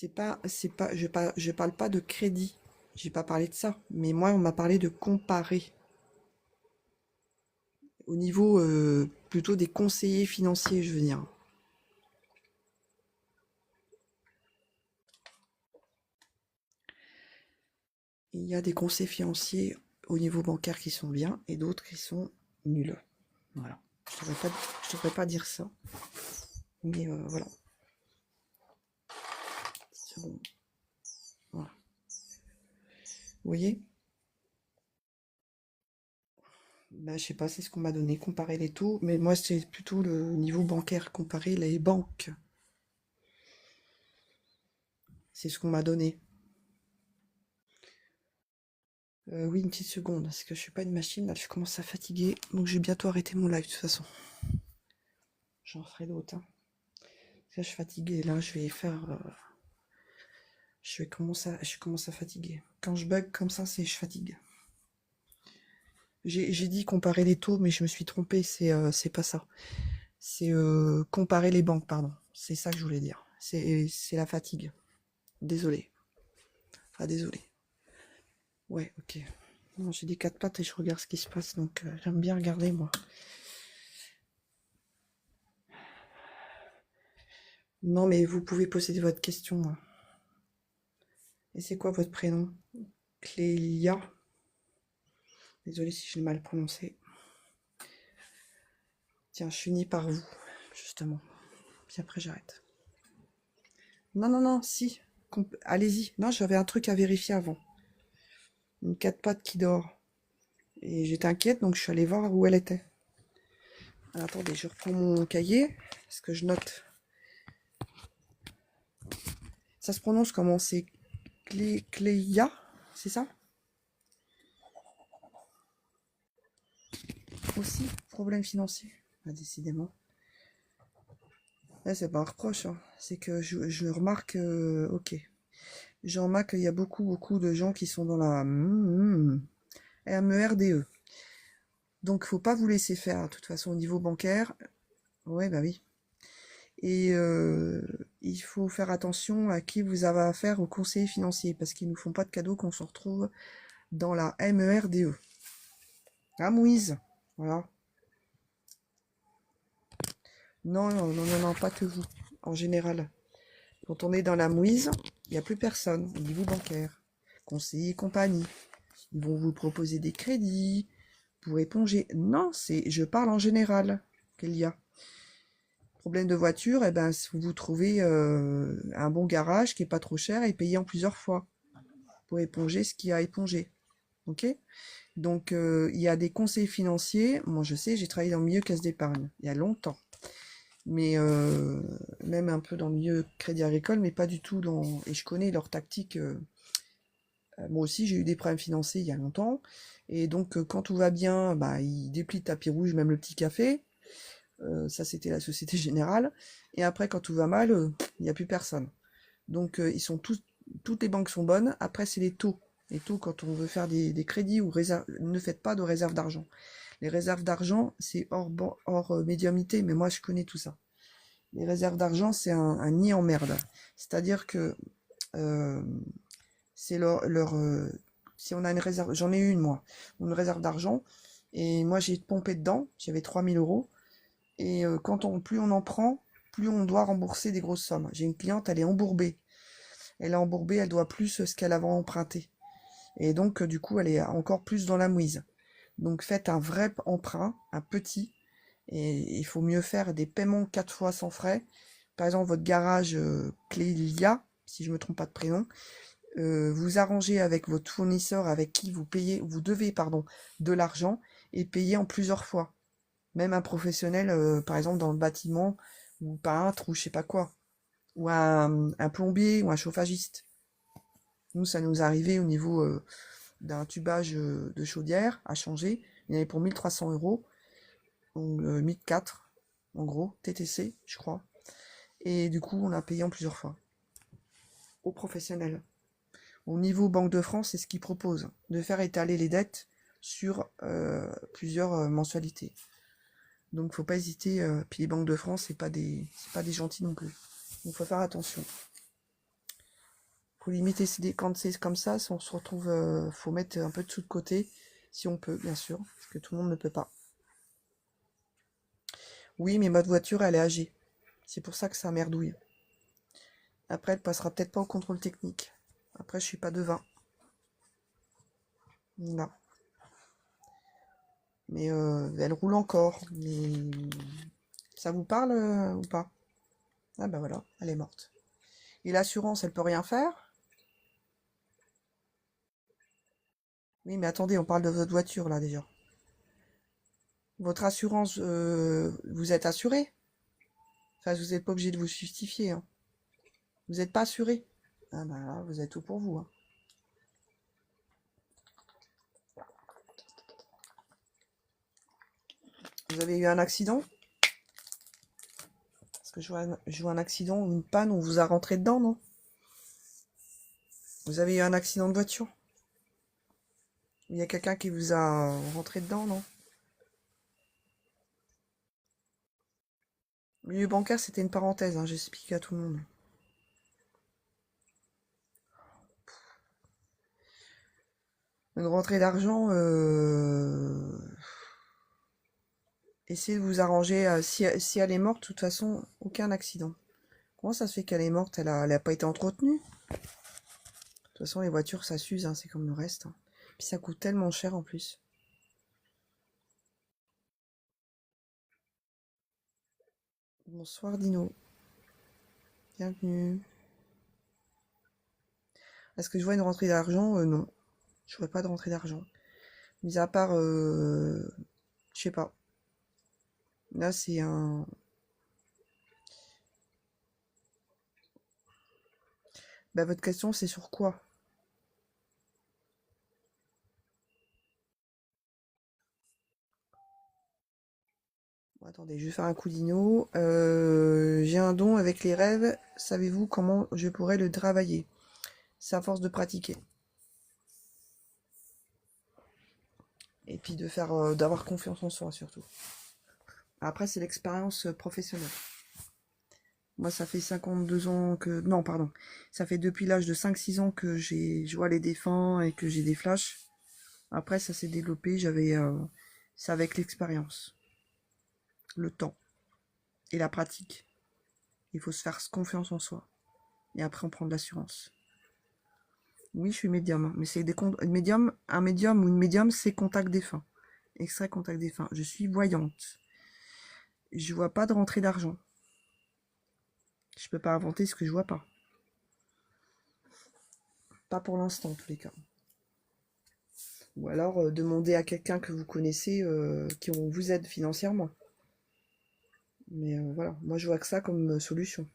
Je parle pas de crédit. J'ai pas parlé de ça. Mais moi, on m'a parlé de comparer. Au niveau plutôt des conseillers financiers, je veux dire. Il y a des conseils financiers au niveau bancaire qui sont bien et d'autres qui sont nuls. Voilà. Je devrais pas dire ça. Mais voilà. Bon. Voilà. Vous voyez? Ben, je sais pas, c'est ce qu'on m'a donné, comparer les taux. Mais moi, c'est plutôt le niveau bancaire, comparer les banques. C'est ce qu'on m'a donné. Oui, une petite seconde, parce que je suis pas une machine, là, je commence à fatiguer. Donc, je vais bientôt arrêter mon live, de toute façon. J'en ferai d'autres. Hein. Là, je suis fatiguée. Là, je vais faire... je commence à fatiguer. Quand je bug comme ça, je fatigue. J'ai dit comparer les taux, mais je me suis trompée, c'est pas ça. C'est comparer les banques, pardon. C'est ça que je voulais dire. C'est la fatigue. Désolé. Enfin, désolé. Ouais, ok. Non, j'ai des quatre pattes et je regarde ce qui se passe, donc j'aime bien regarder, moi. Non, mais vous pouvez poser votre question. Hein. Et c'est quoi votre prénom? Clélia. Désolée si je l'ai mal prononcé. Tiens, je finis par vous, justement. Puis après, j'arrête. Non, non, non, si. Allez-y. Non, j'avais un truc à vérifier avant. Une quatre pattes qui dort. Et j'étais inquiète, donc je suis allée voir où elle était. Alors, attendez, je reprends mon cahier, parce que je note. Ça se prononce comment? C'est Clélia, c'est ça? Aussi, problème financier. Ah, décidément. Là, c'est pas un reproche, hein. C'est que je remarque, ok. Je remarque qu'il y a beaucoup de gens qui sont dans la MERDE. Donc, faut pas vous laisser faire, de toute façon, au niveau bancaire. Ouais, bah oui. Et il faut faire attention à qui vous avez affaire aux conseillers financiers, parce qu'ils nous font pas de cadeaux qu'on se retrouve dans la MERDE. Ah, Mouise, voilà. Non, non, non, non, non, pas que vous, en général. Quand on est dans la mouise, il n'y a plus personne au niveau bancaire. Conseiller et compagnie. Ils vont vous proposer des crédits pour éponger. Non, je parle en général qu'il y a. Problème de voiture, eh ben, vous trouvez un bon garage qui est pas trop cher et payé en plusieurs fois pour éponger ce qu'il y a à éponger. Ok? Donc, il y a des conseils financiers. Moi, je sais, j'ai travaillé dans le milieu caisse d'épargne il y a longtemps. Mais même un peu dans le milieu crédit agricole, mais pas du tout dans... Et je connais leurs tactiques. Moi aussi, j'ai eu des problèmes financiers il y a longtemps. Et donc, quand tout va bien, bah, ils déplient le tapis rouge, même le petit café. Ça, c'était la Société Générale. Et après, quand tout va mal, il n'y a plus personne. Donc, toutes les banques sont bonnes. Après, c'est les taux. Les taux, quand on veut faire des crédits ou réserve, ne faites pas de réserve d'argent. Les réserves d'argent, c'est hors médiumnité, mais moi, je connais tout ça. Les réserves d'argent, c'est un nid en merde. C'est-à-dire que c'est si on a une réserve, j'en ai une, moi, une réserve d'argent, et moi, j'ai pompé dedans, j'avais 3000 euros, et plus on en prend, plus on doit rembourser des grosses sommes. J'ai une cliente, elle est embourbée. Elle est embourbée, elle doit plus ce qu'elle avait emprunté. Et donc, du coup, elle est encore plus dans la mouise. Donc faites un vrai emprunt, un petit, et il faut mieux faire des paiements 4 fois sans frais. Par exemple, votre garage Clélia, si je me trompe pas de prénom, vous arrangez avec votre fournisseur avec qui vous devez de l'argent et payer en plusieurs fois. Même un professionnel, par exemple dans le bâtiment, ou peintre, ou je sais pas quoi, ou un plombier, ou un chauffagiste. Nous, ça nous arrivait au niveau d'un tubage de chaudière à changer. Il y en avait pour 1 300 €, donc 1004 en gros, TTC, je crois. Et du coup, on a payé en plusieurs fois. Aux professionnels. Au niveau Banque de France, c'est ce qu'ils proposent, de faire étaler les dettes sur plusieurs mensualités. Donc faut pas hésiter, puis les banques de France, c'est pas des gentils non plus. Donc faut faire attention. Faut limiter quand c'est comme ça, si on se retrouve, faut mettre un peu de sous de côté, si on peut, bien sûr, parce que tout le monde ne peut pas. Oui, mais ma voiture, elle est âgée. C'est pour ça que ça merdouille. Après, elle passera peut-être pas au contrôle technique. Après, je suis pas devin. Non. Mais elle roule encore. Mais ça vous parle ou pas? Ah bah voilà, elle est morte. Et l'assurance, elle peut rien faire? Oui, mais attendez, on parle de votre voiture là déjà. Votre assurance, vous êtes assuré? Enfin, vous n'êtes pas obligé de vous justifier, hein. Vous n'êtes pas assuré? Ah bah là, vous êtes tout pour vous, hein. Vous avez eu un accident? Parce que je vois un accident ou une panne, on vous a rentré dedans, non? Vous avez eu un accident de voiture? Il y a quelqu'un qui vous a rentré dedans, non? Le milieu bancaire, c'était une parenthèse, hein, j'explique à tout le monde. Une rentrée d'argent, essayez de vous arranger. Si elle est morte, de toute façon, aucun accident. Comment ça se fait qu'elle est morte? Elle a pas été entretenue? De toute façon, les voitures, ça s'use, hein, c'est comme le reste, hein. Puis ça coûte tellement cher en plus. Bonsoir Dino, bienvenue. Est-ce que je vois une rentrée d'argent? Non, je vois pas de rentrée d'argent. Mis à part, je sais pas. Là, c'est un... Bah, votre question, c'est sur quoi? Bon, attendez, je vais faire un coup d'Ino. J'ai un don avec les rêves. Savez-vous comment je pourrais le travailler? C'est à force de pratiquer. Et puis de faire, d'avoir confiance en soi surtout. Après, c'est l'expérience professionnelle. Moi, ça fait 52 ans que... Non, pardon. Ça fait depuis l'âge de 5 6 ans que je vois les défunts et que j'ai des flashs. Après, ça s'est développé. C'est avec l'expérience, le temps et la pratique. Il faut se faire confiance en soi. Et après, on prend de l'assurance. Oui, je suis médium, hein, mais c'est un médium ou une médium, c'est contact défunt. Extrait contact défunt. Je suis voyante. Je vois pas de rentrée d'argent. Je peux pas inventer ce que je vois pas. Pas pour l'instant, en tous les cas. Ou alors demander à quelqu'un que vous connaissez qui vous aide financièrement. Mais voilà, moi je vois que ça comme solution.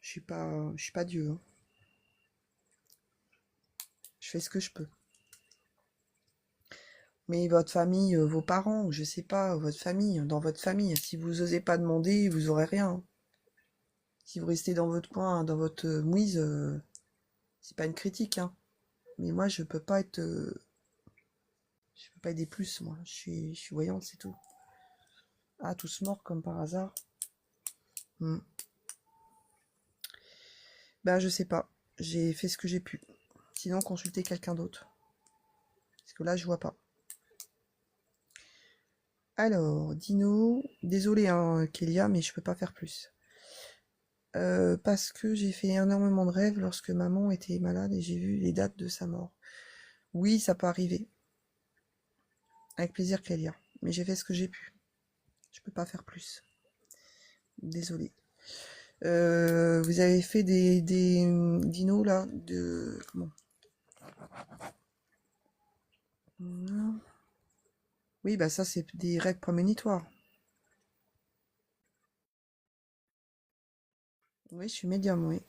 Je suis pas Dieu, hein. Je fais ce que je peux. Mais votre famille, vos parents, je sais pas, votre famille, dans votre famille, si vous osez pas demander, vous aurez rien, hein. Si vous restez dans votre coin, dans votre mouise, c'est pas une critique, hein. Mais moi je peux pas aider plus, moi. Je suis voyante, c'est tout. Ah, tous morts comme par hasard. Hmm. Ben je sais pas. J'ai fait ce que j'ai pu. Sinon, consultez quelqu'un d'autre. Parce que là, je vois pas. Alors, Dino, désolé hein, Kélia, mais je peux pas faire plus. Parce que j'ai fait énormément de rêves lorsque maman était malade et j'ai vu les dates de sa mort. Oui, ça peut arriver. Avec plaisir, Clélia. Mais j'ai fait ce que j'ai pu. Je peux pas faire plus. Désolée. Vous avez fait des dinos là de comment? Voilà. Oui, bah ça c'est des règles prémonitoires. Oui, je suis médium, oui.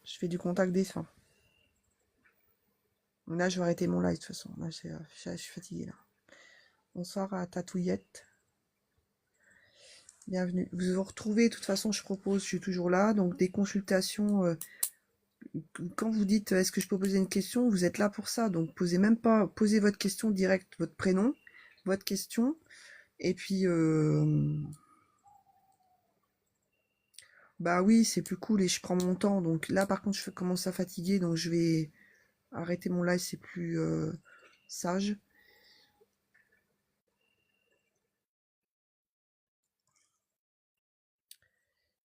Je fais du contact défunt. Là, je vais arrêter mon live de toute façon. Là, je suis fatiguée là. Bonsoir à Tatouillette. Bienvenue. Vous vous retrouvez, de toute façon, je propose, je suis toujours là. Donc, des consultations. Quand vous dites est-ce que je peux poser une question, vous êtes là pour ça. Donc, posez votre question directe, votre prénom, votre question. Et puis, bah oui, c'est plus cool et je prends mon temps. Donc là, par contre, commence à fatiguer. Donc, je vais arrêter mon live, c'est plus sage.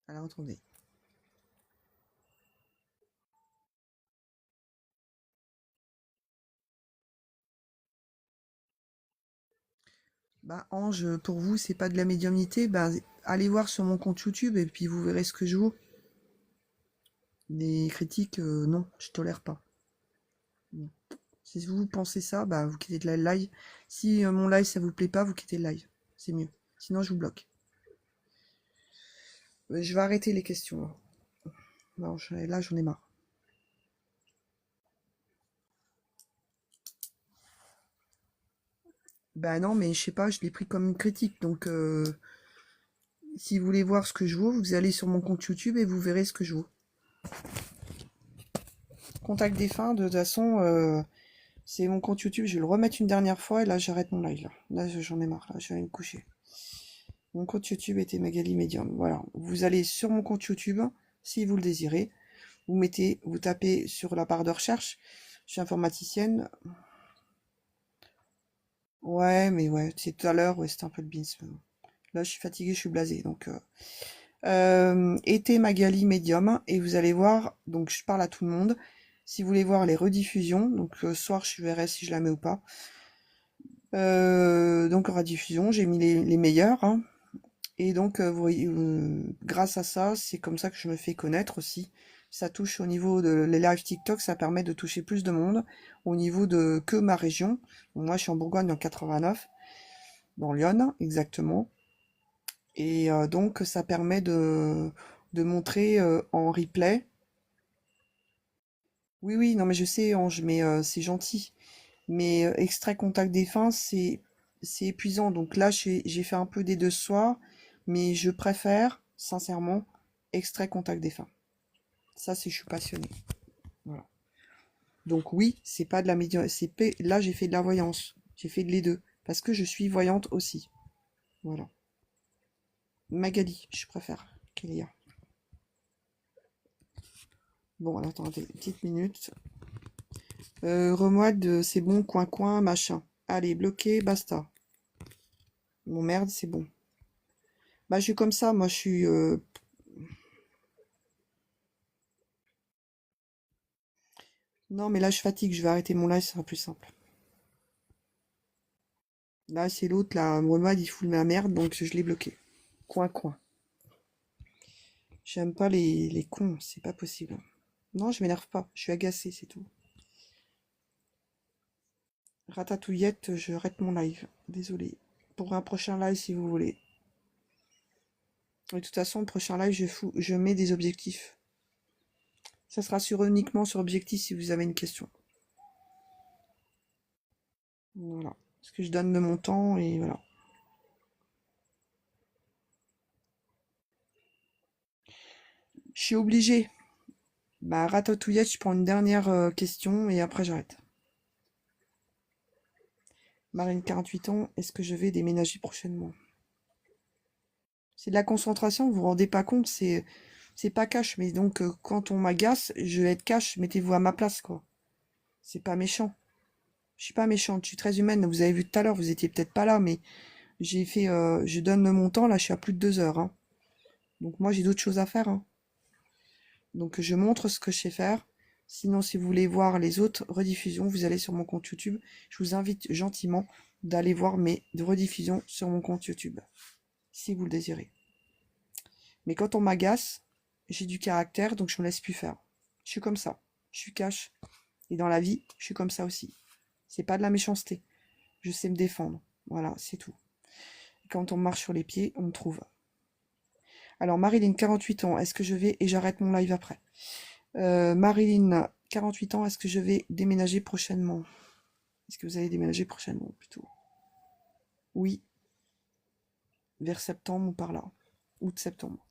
Alors, attendez. Bah, Ange, pour vous, c'est pas de la médiumnité. Bah, allez voir sur mon compte YouTube et puis vous verrez ce que je vaux. Les critiques, non, je tolère pas. Non. Si vous pensez ça, bah, vous quittez le live. Si mon live, ça vous plaît pas, vous quittez le live. C'est mieux. Sinon, je vous bloque. Je vais arrêter les questions, là. Non, là, j'en ai marre. Bah non, mais je sais pas, je l'ai pris comme une critique. Donc, si vous voulez voir ce que je vaux, vous allez sur mon compte YouTube et vous verrez ce que je vaux. Contact défunt, de toute façon, c'est mon compte YouTube. Je vais le remettre une dernière fois et là, j'arrête mon live. Là, j'en ai marre. Là, je vais aller me coucher. Mon compte YouTube était Magali Medium. Voilà. Vous allez sur mon compte YouTube, si vous le désirez. Vous tapez sur la barre de recherche. Je suis informaticienne. Ouais, mais ouais, c'est tout à l'heure, ouais, c'était un peu le bins. Là, je suis fatiguée, je suis blasée. Donc, été Magali Medium. Et vous allez voir, donc je parle à tout le monde. Si vous voulez voir les rediffusions, donc soir, je verrai si je la mets ou pas. Donc, rediffusion, j'ai mis les meilleurs. Hein. Et donc, vous voyez, grâce à ça, c'est comme ça que je me fais connaître aussi. Ça touche au niveau de les lives TikTok, ça permet de toucher plus de monde au niveau de que ma région. Moi, je suis en Bourgogne en 89, dans Lyon, exactement. Et donc, ça permet de montrer en replay. Oui, oui, non, mais je sais, Ange, mais c'est gentil. Mais extrait contact défunt, c'est épuisant. Donc là, j'ai fait un peu des deux ce soir, mais je préfère, sincèrement, extrait contact défunt. Ça, c'est je suis passionnée. Voilà. Donc oui, c'est pas de la médium. Là, j'ai fait de la voyance. J'ai fait de les deux. Parce que je suis voyante aussi. Voilà. Magali, je préfère. Kélia. Bon, alors, attendez, une petite minute. Remoide, c'est bon, coin, machin. Allez, bloqué, basta. Bon, merde, c'est bon. Bah, je suis comme ça, moi, je suis... Non, mais là, je fatigue, je vais arrêter mon live, ça sera plus simple. Là, c'est l'autre, là, Remade, il fout ma merde, donc je l'ai bloqué. Coin. J'aime pas les cons, c'est pas possible. Non, je m'énerve pas, je suis agacée, c'est tout. Ratatouillette, je arrête mon live. Désolée. Pour un prochain live, si vous voulez. Et de toute façon, le prochain live, je mets des objectifs. Ça sera uniquement sur objectif si vous avez une question. Voilà. Parce que je donne de mon temps et voilà. Je suis obligée. Bah, Ratatouillette, je prends une dernière question et après j'arrête. Marine, 48 ans, est-ce que je vais déménager prochainement? C'est de la concentration, vous vous rendez pas compte, c'est pas cash, mais donc quand on m'agace, je vais être cash, mettez-vous à ma place, quoi. C'est pas méchant. Je suis pas méchante, je suis très humaine. Vous avez vu tout à l'heure, vous étiez peut-être pas là, mais je donne mon temps, là je suis à plus de 2 heures. Hein. Donc moi j'ai d'autres choses à faire. Hein. Donc je montre ce que je sais faire. Sinon, si vous voulez voir les autres rediffusions, vous allez sur mon compte YouTube. Je vous invite gentiment d'aller voir mes rediffusions sur mon compte YouTube, si vous le désirez. Mais quand on m'agace, j'ai du caractère, donc je me laisse plus faire. Je suis comme ça. Je suis cash. Et dans la vie, je suis comme ça aussi. C'est pas de la méchanceté. Je sais me défendre. Voilà, c'est tout. Quand on marche sur les pieds, on me trouve. Alors, Marilyn, 48 ans, est-ce que je vais... Et j'arrête mon live après. Marilyn, 48 ans, est-ce que je vais déménager prochainement? Est-ce que vous allez déménager prochainement, plutôt? Oui. Vers septembre ou par là. Août-septembre.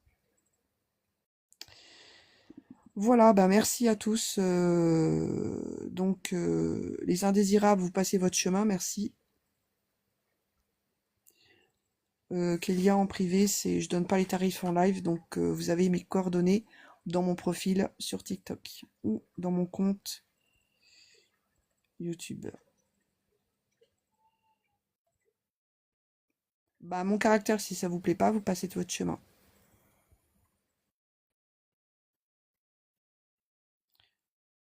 Voilà, bah merci à tous. Donc, les indésirables, vous passez votre chemin, merci. Kélia en privé, c'est je donne pas les tarifs en live, donc vous avez mes coordonnées dans mon profil sur TikTok ou dans mon compte YouTube. Bah mon caractère, si ça vous plaît pas, vous passez de votre chemin.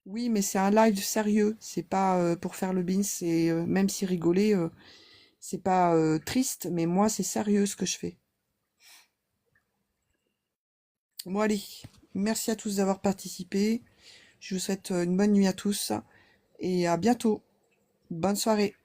Oui, mais c'est un live sérieux, c'est pas pour faire le bin, c'est même si rigoler, c'est pas triste, mais moi c'est sérieux ce que je fais. Bon allez, merci à tous d'avoir participé. Je vous souhaite une bonne nuit à tous et à bientôt. Bonne soirée.